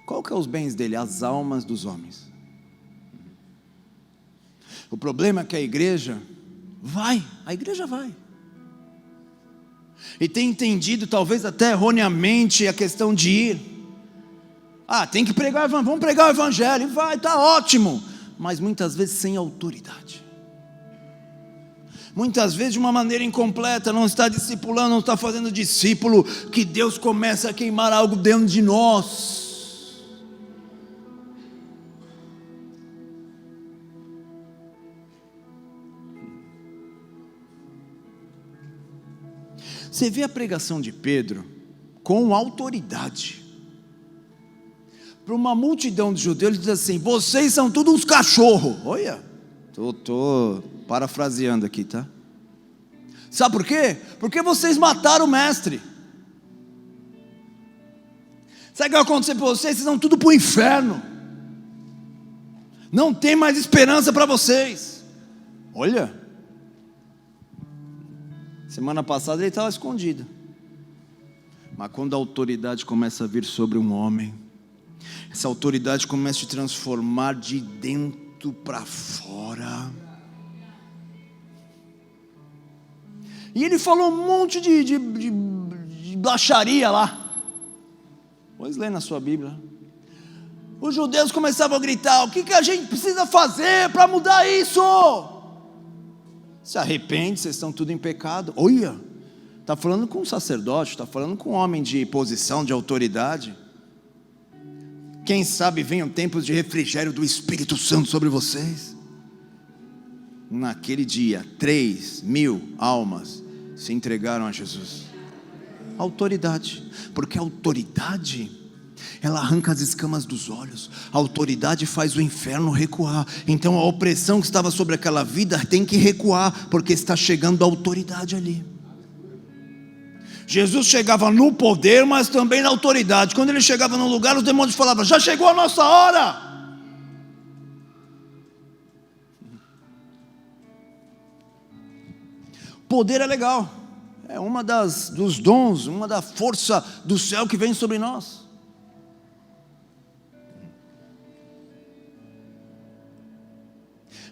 Qual que é os bens dele? As almas dos homens. O problema é que a igreja vai. E tem entendido, talvez até erroneamente, a questão de ir. Tem que pregar, vamos pregar o evangelho. Vai, está ótimo. Mas muitas vezes sem autoridade. Muitas vezes de uma maneira incompleta, não está discipulando, não está fazendo discípulo, que Deus começa a queimar algo dentro de nós. Você vê a pregação de Pedro com autoridade. Para uma multidão de judeus, ele diz assim: vocês são todos uns cachorros. Olha, estou parafraseando aqui, tá? Sabe por quê? Porque vocês mataram o mestre. Sabe o que vai acontecer para vocês? Vocês vão tudo para o inferno. Não tem mais esperança para vocês. Olha, semana passada ele estava escondido. Mas quando a autoridade começa a vir sobre um homem, essa autoridade começa a te transformar de dentro para fora. E ele falou um monte de baixaria lá. Pois lê na sua Bíblia. Os judeus começavam a gritar: o que a gente precisa fazer para mudar isso? Se arrepende, vocês estão tudo em pecado. Olha, está falando com um sacerdote, está falando com um homem de posição, de autoridade. Quem sabe venham tempos de refrigério do Espírito Santo sobre vocês. Naquele dia, 3.000 almas se entregaram a Jesus. Autoridade, porque a autoridade, ela arranca as escamas dos olhos. A autoridade faz o inferno recuar. Então a opressão que estava sobre aquela vida tem que recuar, porque está chegando a autoridade ali. Jesus chegava no poder, mas também na autoridade. Quando ele chegava num lugar, os demônios falavam: já chegou a nossa hora. Poder é legal, é uma dos dons, uma da força do céu que vem sobre nós.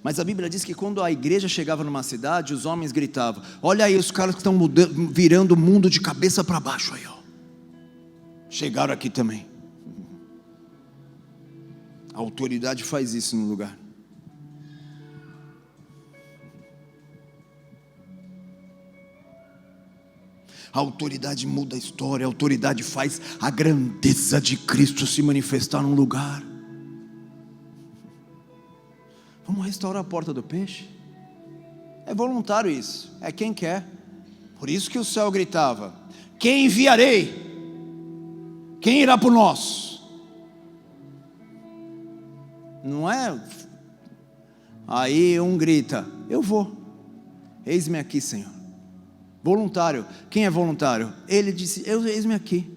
Mas a Bíblia diz que quando a igreja chegava numa cidade, os homens gritavam: olha aí os caras que estão virando o mundo de cabeça para baixo aí, ó. Chegaram aqui também. A autoridade faz isso no lugar. A autoridade muda a história. A autoridade faz a grandeza de Cristo se manifestar num lugar. Vamos restaurar a porta do peixe? É voluntário isso, é quem quer. Por isso que o céu gritava: quem enviarei? Quem irá por nós? Não é? Aí um grita: eu vou, eis-me aqui, Senhor. Voluntário. Quem é voluntário? Ele disse: eis-me aqui.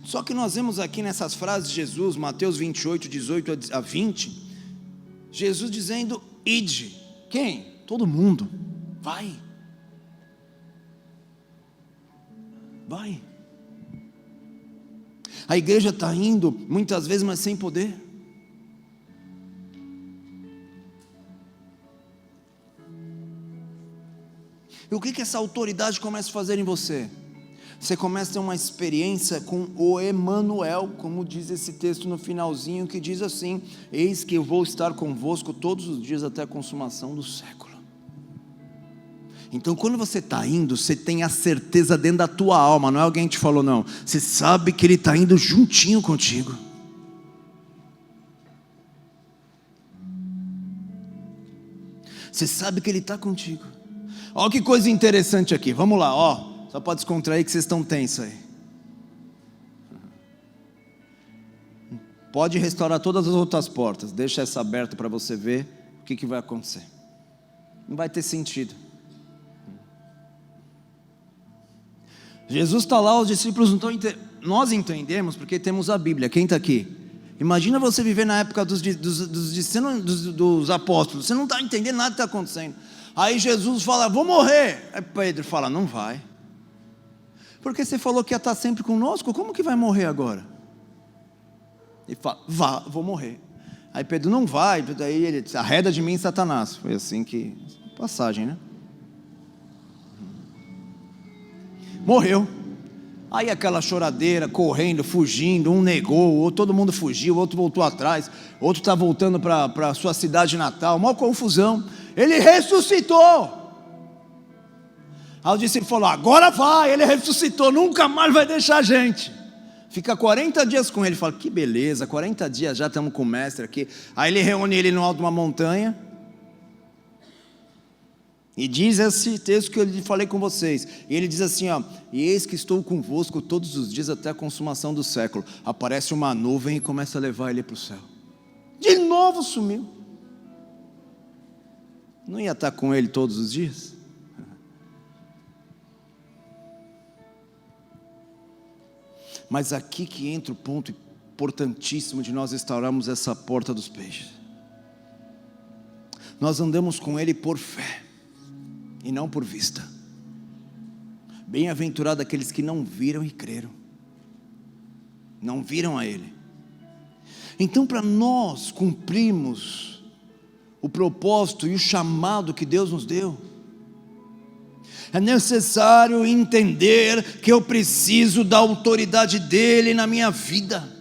Só que nós vemos aqui nessas frases de Jesus, Mateus 28, 18 a 20, Jesus dizendo: ide. Quem? Todo mundo. Vai. Vai. A igreja está indo muitas vezes, mas sem poder. E o que essa autoridade começa a fazer em você? Você começa a ter uma experiência com o Emanuel, como diz esse texto no finalzinho, que diz assim: eis que eu vou estar convosco todos os dias até a consumação do século. Então quando você está indo, você tem a certeza dentro da tua alma, não é alguém que te falou não, você sabe que Ele está indo juntinho contigo. Você sabe que Ele está contigo. Olha que coisa interessante aqui, vamos lá, ó. Só pode descontrair que vocês estão tensos aí. Pode restaurar todas as outras portas, deixa essa aberta para você ver o que vai acontecer. Não vai ter sentido. Jesus está lá, os discípulos não estão entendendo. Nós entendemos porque temos a Bíblia. Quem está aqui? Imagina você viver na época dos apóstolos. Você não está entendendo nada que está acontecendo. Aí Jesus fala: vou morrer. Aí Pedro fala: não vai. Porque você falou que ia estar sempre conosco, como que vai morrer agora? Ele fala: vou morrer. Aí Pedro: não vai. Daí ele diz: arreda de mim, Satanás. Foi assim que, passagem, né? Morreu. Aí aquela choradeira, correndo, fugindo, um negou, todo mundo fugiu, o outro voltou atrás, outro está voltando para a sua cidade natal, uma confusão. Ele ressuscitou. Aí o discípulo falou: agora vai, ele ressuscitou, nunca mais vai deixar a gente. Fica 40 dias com ele, fala: que beleza, 40 dias já estamos com o mestre aqui. Aí ele reúne ele no alto de uma montanha, e diz esse texto que eu falei com vocês, e ele diz assim, ó: e eis que estou convosco todos os dias até a consumação do século. Aparece uma nuvem e começa a levar ele para o céu. De novo sumiu. Não ia estar com ele todos os dias? Mas aqui que entra o ponto importantíssimo de nós restaurarmos essa porta dos peixes. Nós andamos com Ele por fé e não por vista. Bem-aventurado aqueles que não viram e creram. Não viram a Ele. Então, para nós cumprirmos o propósito e o chamado que Deus nos deu, é necessário entender que eu preciso da autoridade dEle na minha vida.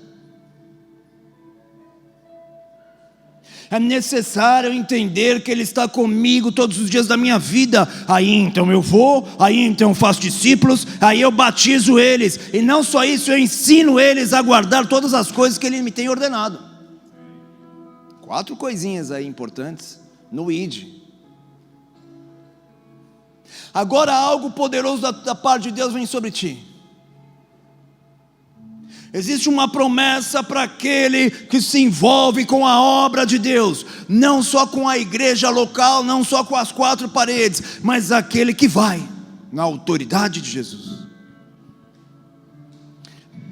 É necessário entender que Ele está comigo todos os dias da minha vida. Aí então eu vou, aí então eu faço discípulos, aí eu batizo eles. E não só isso, eu ensino eles a guardar todas as coisas que Ele me tem ordenado. 4 coisinhas aí importantes no ID. Agora algo poderoso da parte de Deus vem sobre ti. Existe uma promessa para aquele que se envolve com a obra de Deus, não só com a igreja local, não só com as 4 paredes, mas aquele que vai na autoridade de Jesus.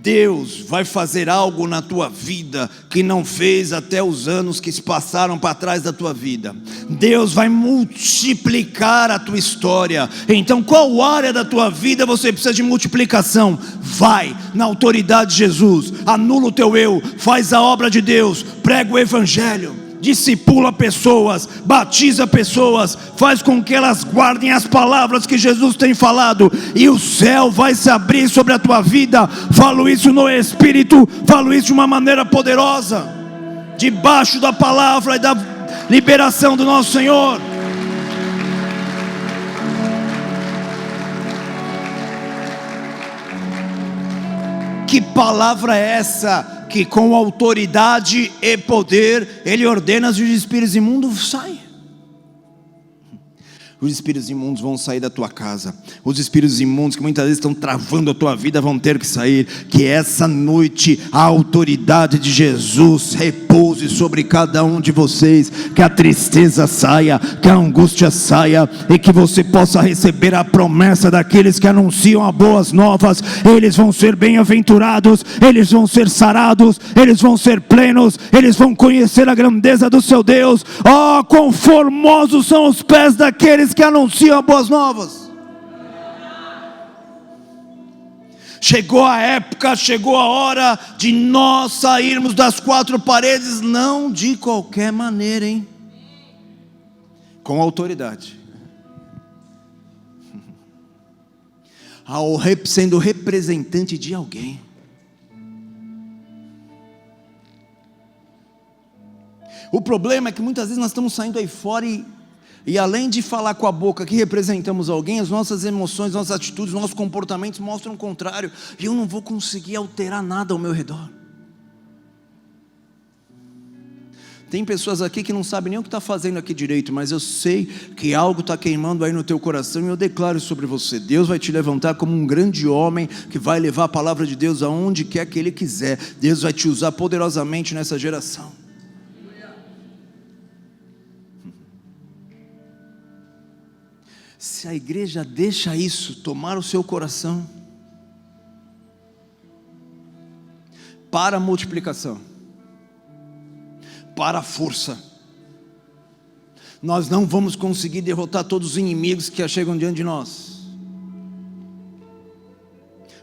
Deus vai fazer algo na tua vida que não fez até os anos que se passaram para trás da tua vida. Deus vai multiplicar a tua história. Então, qual área da tua vida você precisa de multiplicação? Vai na autoridade de Jesus, anula o teu eu, faz a obra de Deus, prega o evangelho, discipula pessoas, batiza pessoas, faz com que elas guardem as palavras que Jesus tem falado, e o céu vai se abrir sobre a tua vida. Falo isso no Espírito, falo isso de uma maneira poderosa, debaixo da palavra e da liberação do nosso Senhor. Que palavra é essa? Que com autoridade e poder Ele ordena que os espíritos imundos saem. Os espíritos imundos vão sair da tua casa. Os espíritos imundos que muitas vezes estão travando a tua vida vão ter que sair. Que essa noite a autoridade de Jesus repouse sobre cada um de vocês. Que a tristeza saia, que a angústia saia, e que você possa receber a promessa daqueles que anunciam as boas novas. Eles vão ser bem-aventurados, eles vão ser sarados, eles vão ser plenos, eles vão conhecer a grandeza do seu Deus. Oh, quão formosos são os pés daqueles que anunciam as boas novas. Chegou a época, chegou a hora de nós sairmos das quatro paredes, não de qualquer maneira, hein? Com autoridade, sendo representante de alguém. O problema é que muitas vezes nós estamos saindo aí fora e além de falar com a boca que representamos alguém, as nossas emoções, nossas atitudes, nossos comportamentos mostram o contrário. E eu não vou conseguir alterar nada ao meu redor. Tem pessoas aqui que não sabem nem o que está fazendo aqui direito, mas eu sei que algo está queimando aí no teu coração, e eu declaro sobre você. Deus vai te levantar como um grande homem que vai levar a palavra de Deus aonde quer que Ele quiser. Deus vai te usar poderosamente nessa geração. Se a igreja deixa isso tomar o seu coração, para a multiplicação, para a força, nós não vamos conseguir derrotar todos os inimigos que chegam diante de nós.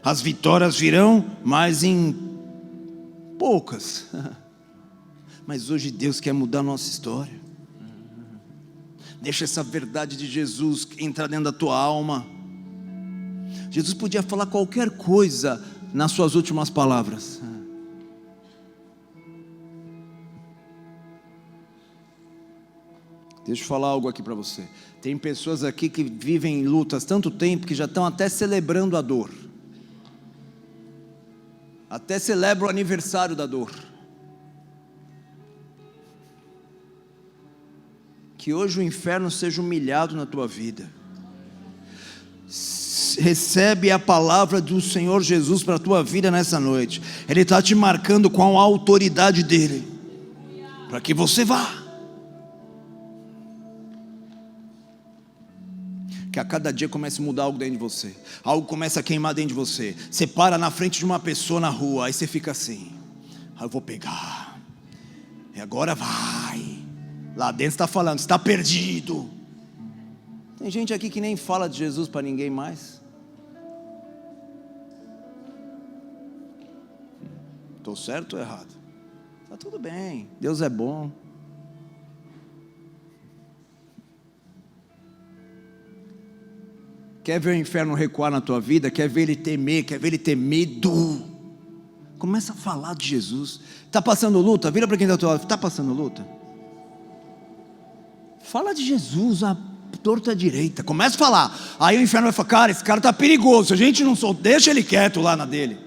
As vitórias virão, mas em poucas. Mas hoje Deus quer mudar a nossa história. Deixa essa verdade de Jesus entrar dentro da tua alma. Jesus podia falar qualquer coisa nas suas últimas palavras. Deixa eu falar algo aqui para você. Tem pessoas aqui que vivem em lutas tanto tempo que já estão até celebrando a dor. Até celebram o aniversário da dor. Que hoje o inferno seja humilhado na tua vida. Recebe a palavra do Senhor Jesus para a tua vida nessa noite. Ele está te marcando com a autoridade dEle, para que você vá. Que a cada dia comece a mudar algo dentro de você. Algo começa a queimar dentro de você. Você para na frente de uma pessoa na rua, aí você fica assim: eu vou pegar, e agora vai. Lá dentro está falando, está perdido. Tem gente aqui que nem fala de Jesus para ninguém mais. Estou certo ou errado? Está tudo bem, Deus é bom. Quer ver o inferno recuar na tua vida? Quer ver ele temer? Quer ver ele ter medo? Começa a falar de Jesus. Está passando luta? Vira para quem está ao teu lado. Está passando luta? Fala de Jesus, a torta direita. Começa a falar. Aí o inferno vai falar: cara, esse cara está perigoso. Se a gente não solta, deixa ele quieto lá na dele.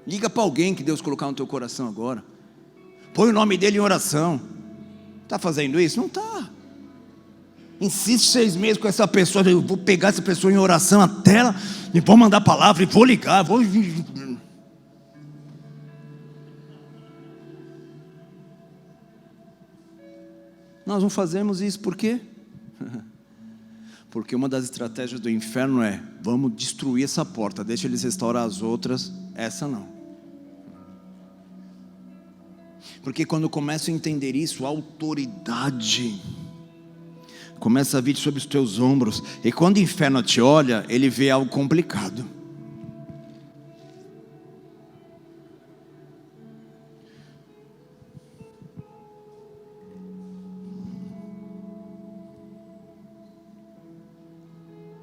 Liga para alguém que Deus colocar no teu coração agora. Põe o nome dele em oração. Está fazendo isso? Não está. Insiste 6 meses com essa pessoa. Eu vou pegar essa pessoa em oração até ela, e vou mandar palavra, e vou ligar, vou... Nós não fazemos isso por quê? Porque uma das estratégias do inferno é: vamos destruir essa porta, deixa eles restaurar as outras, essa não. Porque quando começo a entender isso, a autoridade começa a vir sobre os teus ombros. E quando o inferno te olha, ele vê algo complicado.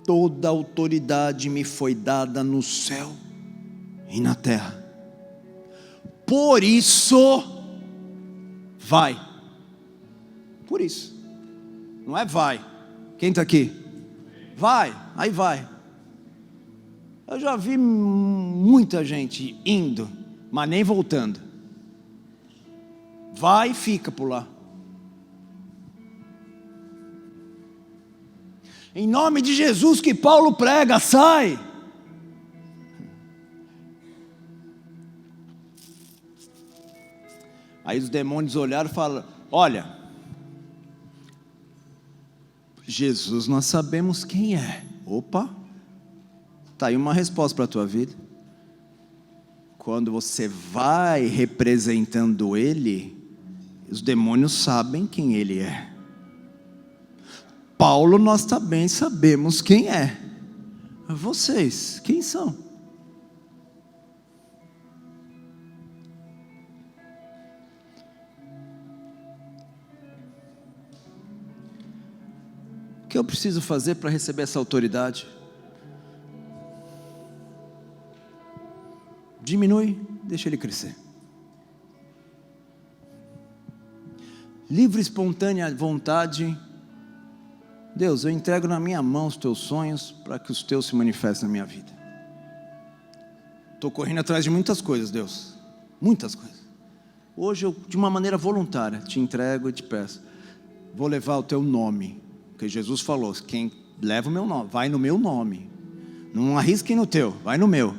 Toda autoridade me foi dada no céu e na terra. Por isso, vai. Por isso. Não é vai. Quem está aqui? Vai, aí vai. Eu já vi muita gente indo, mas nem voltando. Vai e fica por lá. Em nome de Jesus que Paulo prega, sai. Aí os demônios olharam e falaram: olha, Jesus nós sabemos quem é. Opa, está aí uma resposta para a tua vida. Quando você vai representando Ele, os demônios sabem quem Ele é. Paulo nós também sabemos quem é. Vocês, quem são? O que eu preciso fazer para receber essa autoridade? Diminui, deixa ele crescer. Livre, espontânea vontade. Deus, eu entrego na minha mão os teus sonhos para que os teus se manifestem na minha vida. Estou correndo atrás de muitas coisas, Deus. Muitas coisas. Hoje eu, de uma maneira voluntária, te entrego e te peço. Vou levar o teu nome. Porque Jesus falou: quem leva o meu nome, vai no meu nome. Não arrisque no teu, vai no meu.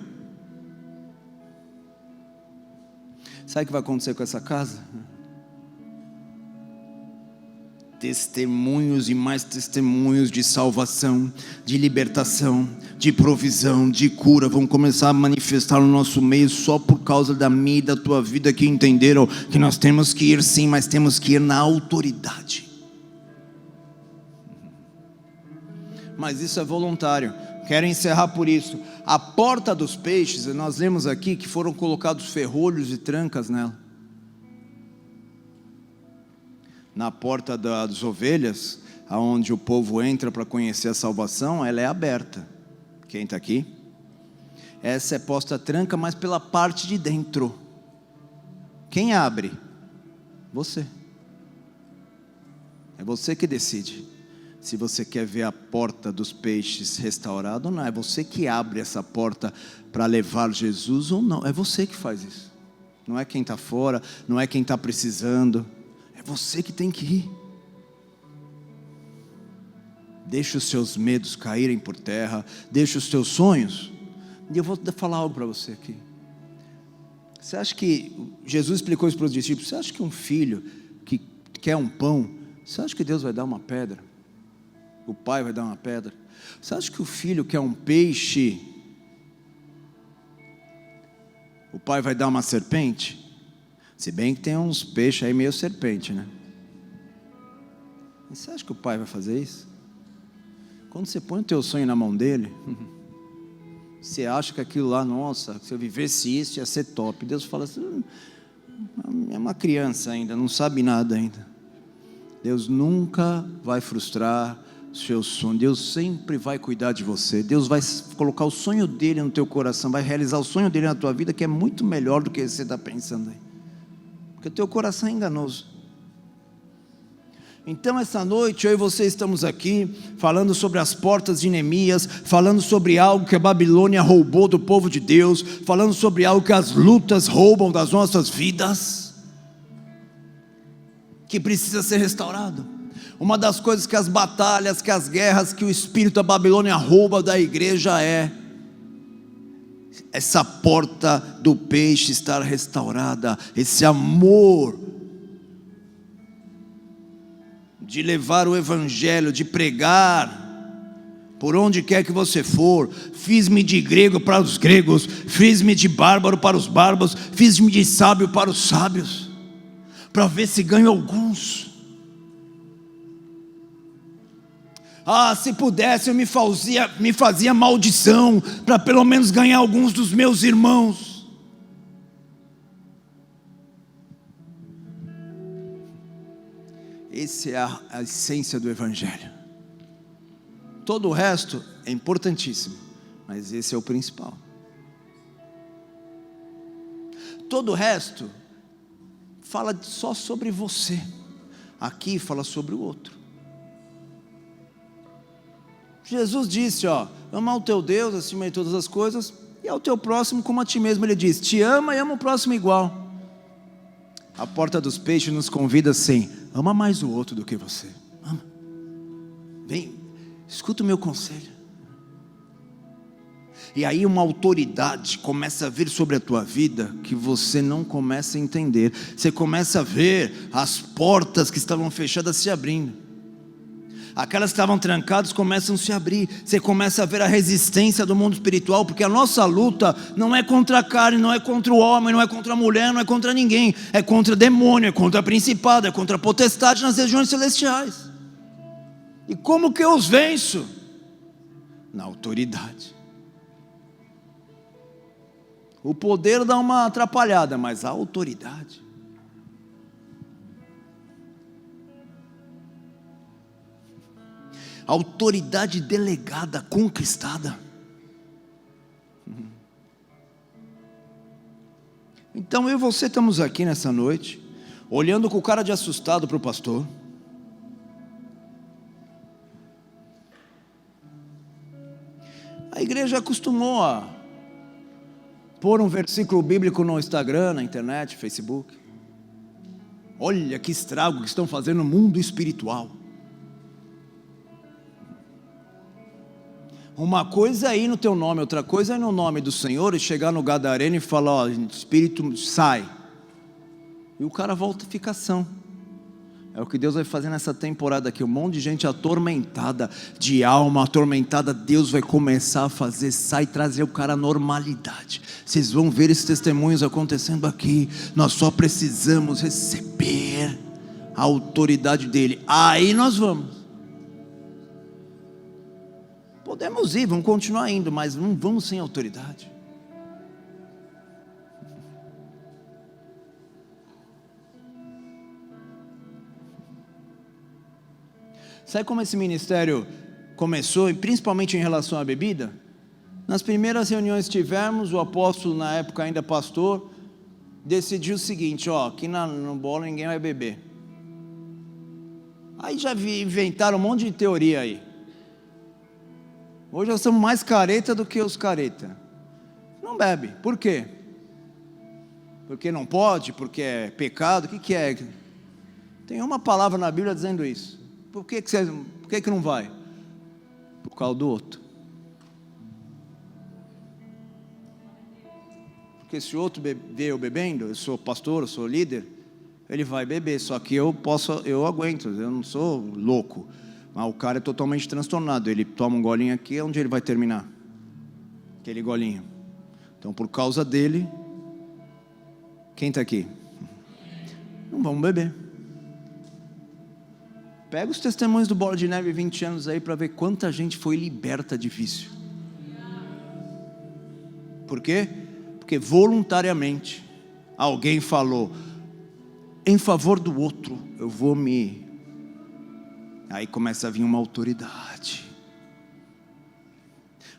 Sabe o que vai acontecer com essa casa? Testemunhos e mais testemunhos de salvação, de libertação, de provisão, de cura vão começar a manifestar no nosso meio só por causa da minha e da tua vida, que entenderam que nós temos que ir sim, mas temos que ir na autoridade. Mas isso é voluntário. Quero encerrar por isso. A porta dos peixes, nós lemos aqui que foram colocados ferrolhos e trancas nela. Na porta das ovelhas, aonde o povo entra para conhecer a salvação, ela é aberta. Quem está aqui? Essa é posta tranca, mas pela parte de dentro. Quem abre? Você. É você que decide se você quer ver a porta dos peixes restaurada ou não. É você que abre essa porta para levar Jesus ou não. É você que faz isso. Não é quem está fora, não é quem está precisando. É você que tem que ir. Deixa os seus medos caírem por terra. Deixa os teus sonhos. E eu vou falar algo para você aqui. Você acha que Jesus explicou isso para os discípulos? Você acha que um filho que quer um pão, você acha que Deus vai dar uma pedra? O pai vai dar uma pedra? Você acha que o filho quer um peixe, o pai vai dar uma serpente? Se bem que tem uns peixes aí meio serpente, né? E você acha que o pai vai fazer isso? Quando você põe o teu sonho na mão dele, você acha que aquilo lá, nossa, se eu vivesse isso ia ser top. Deus fala assim: é uma criança ainda, não sabe nada ainda. Deus nunca vai frustrar o seu sonho. Deus sempre vai cuidar de você. Deus vai colocar o sonho dele no teu coração, vai realizar o sonho dele na tua vida, que é muito melhor do que você está pensando aí. Porque o teu coração é enganoso. Então essa noite eu e você estamos aqui falando sobre as portas de Neemias, falando sobre algo que a Babilônia roubou do povo de Deus, falando sobre algo que as lutas roubam das nossas vidas, que precisa ser restaurado. Uma das coisas que as batalhas, que as guerras, que o espírito da Babilônia rouba da igreja é essa porta do peixe estar restaurada, esse amor de levar o evangelho, de pregar, por onde quer que você for. Fiz-me de grego para os gregos, fiz-me de bárbaro para os bárbaros, fiz-me de sábio para os sábios, para ver se ganho alguns. Se pudesse eu me fazia maldição, para pelo menos ganhar alguns dos meus irmãos. Essa é a essência do Evangelho. Todo o resto é importantíssimo, mas esse é o principal. Todo o resto fala só sobre você. Aqui fala sobre o outro. Jesus disse, ama o teu Deus acima de todas as coisas, e ao teu próximo como a ti mesmo. Ele diz, te ama e ama o próximo igual. A porta dos peixes nos convida assim, ama mais o outro do que você. Ama. Vem, escuta o meu conselho. E aí uma autoridade começa a vir sobre a tua vida, que você não começa a entender. Você começa a ver as portas que estavam fechadas se abrindo. Aquelas que estavam trancadas começam a se abrir. Você começa a ver a resistência do mundo espiritual, porque a nossa luta não é contra a carne, não é contra o homem, não é contra a mulher, não é contra ninguém. É contra demônio, é contra principado, é contra a potestade nas regiões celestiais. E como que eu os venço? Na autoridade. O poder dá uma atrapalhada, mas a autoridade. Autoridade delegada, conquistada. Então eu e você estamos aqui nessa noite, olhando com cara de assustado para o pastor. A igreja acostumou a pôr um versículo bíblico no Instagram, na internet, Facebook. Olha que estrago que estão fazendo no mundo espiritual. Uma coisa é ir no teu nome, outra coisa é ir no nome do Senhor e chegar no gadareno e falar, espírito sai. E o cara volta a ficar são. É o que Deus vai fazer nessa temporada aqui. Um monte de gente atormentada, de alma atormentada, Deus vai começar a fazer, sai, trazer o cara à normalidade. Vocês vão ver esses testemunhos acontecendo aqui. Nós só precisamos receber a autoridade dele. Aí nós vamos. Podemos ir, vamos continuar indo, mas não vamos sem autoridade. Sabe como esse ministério começou, e principalmente em relação à bebida? Nas primeiras reuniões que tivemos, o apóstolo, na época ainda pastor, decidiu o seguinte, aqui no bolo ninguém vai beber. Aí já inventaram um monte de teoria aí. Hoje nós somos mais careta do que os careta. Não bebe, por quê? Porque não pode, porque é pecado, o que é? Tem uma palavra na Bíblia dizendo isso. Por que não vai? Por causa do outro. Porque se o outro vê eu bebendo, eu sou pastor, eu sou líder, ele vai beber, só que eu aguento, eu não sou louco. Mas o cara é totalmente transtornado, ele toma um golinho aqui, onde ele vai terminar? Aquele golinho. Então por causa dele, quem está aqui? Não vamos beber. Pega os testemunhos do Bola de Neve 20 anos aí para ver quanta gente foi liberta de vício. Por quê? Porque voluntariamente alguém falou em favor do outro, eu vou me... Aí começa a vir uma autoridade.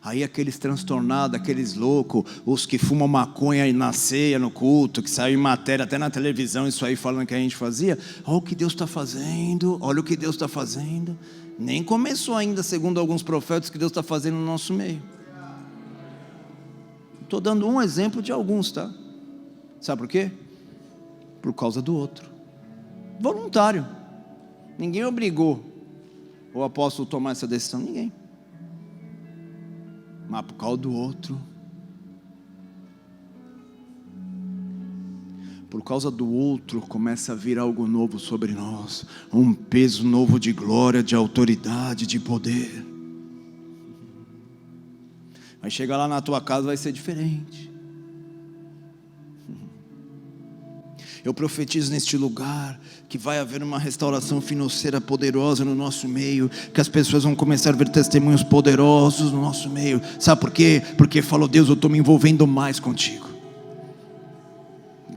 Aí aqueles transtornados, aqueles loucos, os que fumam maconha na ceia, no culto, que saiu em matéria até na televisão, isso aí falando que a gente fazia. Olha o que Deus está fazendo, olha o que Deus está fazendo. Nem começou ainda, segundo alguns profetas, que Deus está fazendo no nosso meio. Estou dando um exemplo de alguns, tá? Sabe por quê? Por causa do outro. Voluntário. Ninguém obrigou o apóstolo a tomar essa decisão, ninguém. Mas por causa do outro. Por causa do outro começa a vir algo novo sobre nós. Um peso novo de glória, de autoridade, de poder. Vai chegar lá na tua casa, vai ser diferente. Eu profetizo neste lugar que vai haver uma restauração financeira poderosa no nosso meio, que as pessoas vão começar a ver testemunhos poderosos no nosso meio. Sabe por quê? Porque falou: Deus, eu estou me envolvendo mais contigo.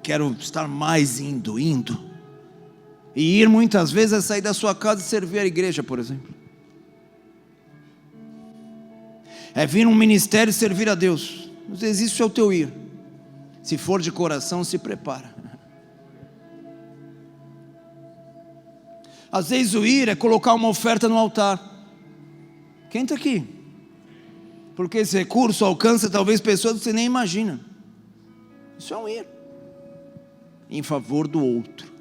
Quero estar mais indo. E ir muitas vezes é sair da sua casa e servir a igreja, por exemplo. É vir num ministério e servir a Deus. Às vezes isso é o teu ir. Se for de coração, se prepara. Às vezes o ir é colocar uma oferta no altar. Quem está aqui? Porque esse recurso alcança talvez pessoas que você nem imagina. Isso é um ir em favor do outro.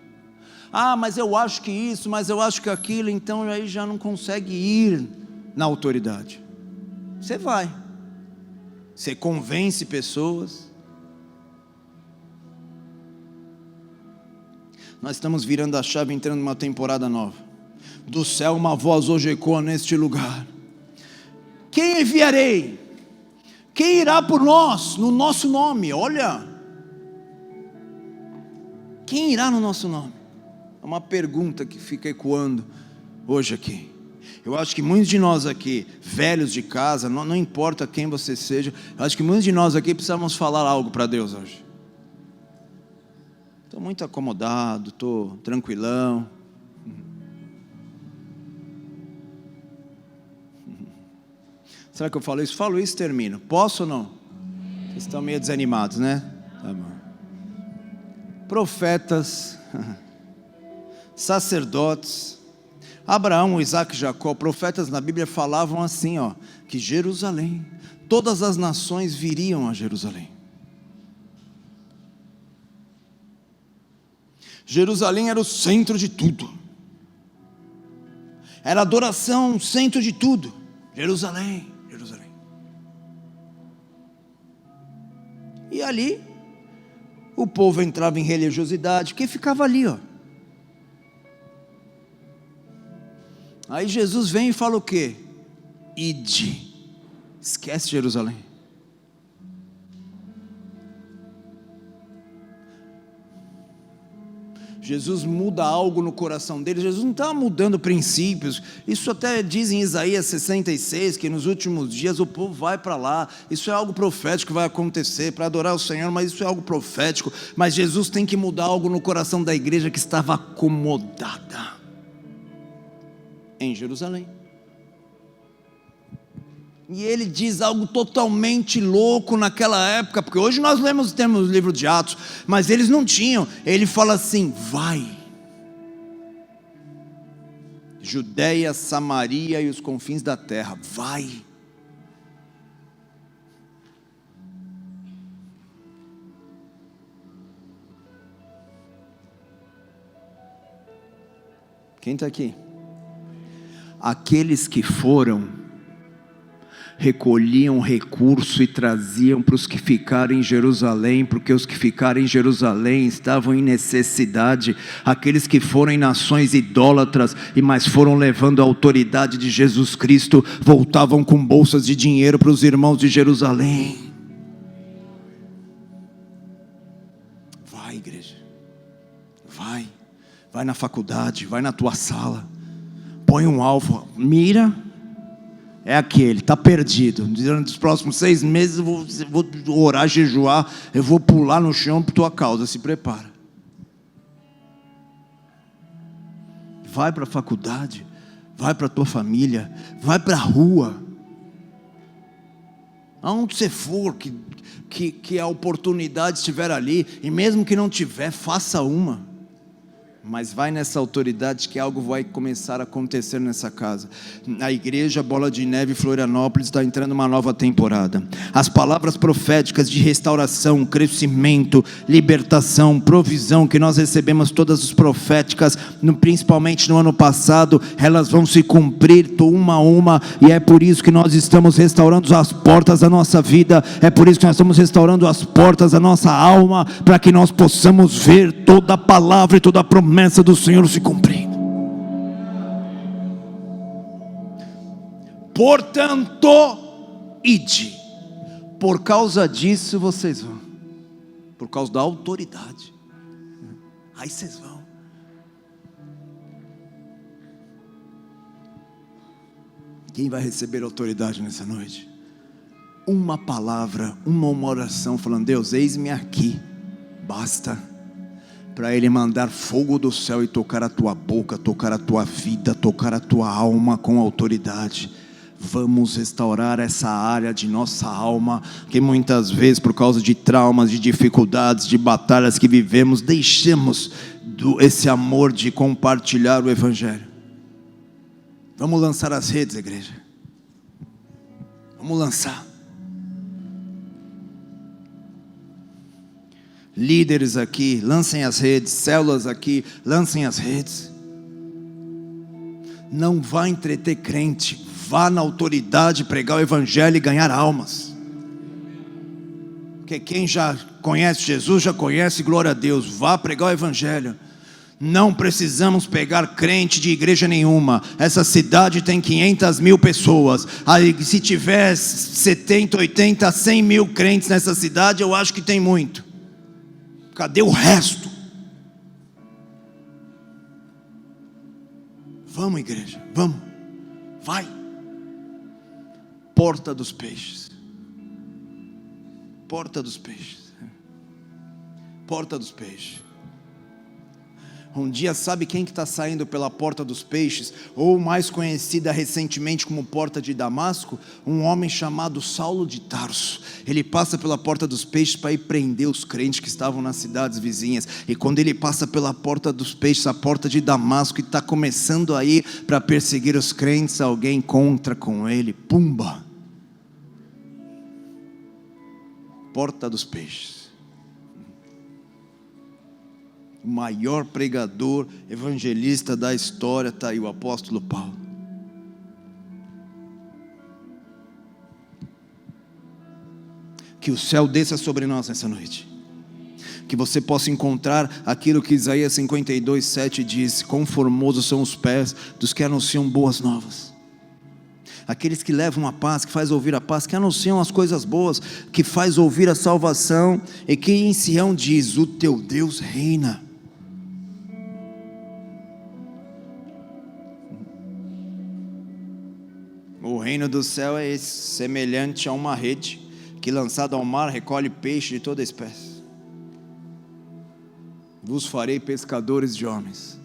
Ah, mas eu acho que isso, mas eu acho que aquilo. Então aí já não consegue ir na autoridade. Você vai, você convence pessoas. Nós estamos virando a chave, entrando numa temporada nova. Do céu uma voz hoje ecoa neste lugar: quem enviarei? Quem irá por nós, no nosso nome? Olha, quem irá no nosso nome? É uma pergunta que fica ecoando hoje aqui. Eu acho que muitos de nós aqui, velhos de casa, não importa quem você seja, eu acho que muitos de nós aqui precisamos falar algo para Deus hoje. Estou muito acomodado, estou tranquilão. Será que eu falo isso? Falo isso e termino. Posso ou não? Vocês estão meio desanimados, né? Tá bom. Profetas, sacerdotes, Abraão, Isaac e Jacó, profetas na Bíblia falavam assim, que Jerusalém, todas as nações viriam a Jerusalém. Jerusalém era o centro de tudo. Era adoração, centro de tudo. Jerusalém. E ali, o povo entrava em religiosidade, porque ficava ali, Aí Jesus vem e fala o quê? Ide. Esquece Jerusalém. Jesus muda algo no coração deles. Jesus não está mudando princípios. Isso até diz em Isaías 66, que nos últimos dias o povo vai para lá. Isso é algo profético que vai acontecer, para adorar o Senhor, mas isso é algo profético. Mas Jesus tem que mudar algo no coração da igreja que estava acomodada em Jerusalém. E ele diz algo totalmente louco naquela época, porque hoje nós temos o livro de Atos, mas eles não tinham. Ele fala assim: vai, Judeia, Samaria e os confins da terra, vai. Quem está aqui? Aqueles que foram recolhiam recurso e traziam para os que ficaram em Jerusalém, porque os que ficaram em Jerusalém estavam em necessidade. Aqueles que foram em nações idólatras, mas foram levando a autoridade de Jesus Cristo, voltavam com bolsas de dinheiro para os irmãos de Jerusalém. Vai, igreja, vai na faculdade, vai na tua sala, põe um alvo, mira. É aquele, está perdido. Durante os próximos 6 meses eu vou orar, jejuar, eu vou pular no chão por tua causa, se prepara. Vai para a faculdade, vai para a tua família, vai para a rua. Aonde você for, que a oportunidade estiver ali, e mesmo que não tiver, faça uma. Mas vai nessa autoridade que algo vai começar a acontecer nessa casa. A igreja Bola de Neve Florianópolis está entrando numa nova temporada. As palavras proféticas de restauração, crescimento, libertação, provisão que nós recebemos, todas as proféticas, principalmente no ano passado, elas vão se cumprir uma a uma. E é por isso que nós estamos restaurando as portas da nossa vida. É por isso que nós estamos restaurando as portas da nossa alma, para que nós possamos ver toda a palavra e toda a promessa do Senhor se cumprindo. Portanto, ide. por causa disso vocês vão, por causa da autoridade, aí vocês vão. Quem vai receber autoridade nessa noite? Uma palavra, uma oração falando: Deus, eis-me aqui, basta, para Ele mandar fogo do céu e tocar a tua boca, tocar a tua vida, tocar a tua alma com autoridade. Vamos restaurar essa área de nossa alma, que muitas vezes por causa de traumas, de dificuldades, de batalhas que vivemos, deixamos esse amor de compartilhar o Evangelho. Vamos lançar as redes, igreja. Vamos lançar. Líderes aqui, lancem as redes. Células aqui, lancem as redes. Não vá entreter crente. Vá na autoridade pregar o Evangelho e ganhar almas. Porque quem já conhece Jesus, já conhece, glória a Deus. Vá pregar o Evangelho. Não precisamos pegar crente de igreja nenhuma. Essa cidade tem 500 mil pessoas. Aí, se tiver 70, 80, 100 mil crentes nessa cidade, eu acho que tem muito. Cadê o resto? Vamos, igreja, vamos. Vai. Porta dos peixes. Porta dos peixes. Porta dos peixes. Um dia, sabe quem que está saindo pela porta dos peixes? Ou mais conhecida recentemente como porta de Damasco? Um homem chamado Saulo de Tarso. Ele passa pela porta dos peixes para ir prender os crentes que estavam nas cidades vizinhas. E quando ele passa pela porta dos peixes, a porta de Damasco, e está começando a ir para perseguir os crentes, alguém encontra com ele. Pumba! Porta dos peixes. O maior pregador, evangelista da história está aí, o apóstolo Paulo. Que o céu desça sobre nós nessa noite. Que você possa encontrar aquilo que Isaías 52:7 diz: quão formosos são os pés dos que anunciam boas novas. Aqueles que levam a paz, que faz ouvir a paz, que anunciam as coisas boas, que faz ouvir a salvação, e que em Sião diz: o teu Deus reina. O reino do céu é esse, semelhante a uma rede que, lançada ao mar, recolhe peixe de toda espécie. Vos farei pescadores de homens.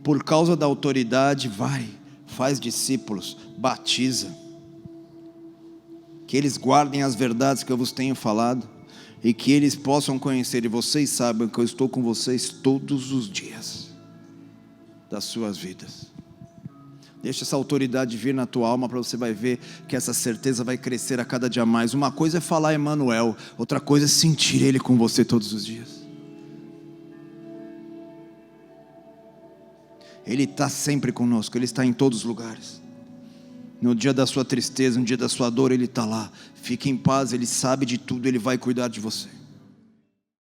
Por causa da autoridade, vai, faz discípulos, batiza. Que eles guardem as verdades que eu vos tenho falado, e que eles possam conhecer, e vocês sabem que eu estou com vocês todos os dias das suas vidas. Deixa essa autoridade vir na tua alma, para você vai ver que essa certeza vai crescer a cada dia mais. Uma coisa é falar Emmanuel, outra coisa é sentir Ele com você todos os dias. Ele está sempre conosco, Ele está em todos os lugares. No dia da sua tristeza, no dia da sua dor, Ele está lá. Fique em paz, Ele sabe de tudo, Ele vai cuidar de você.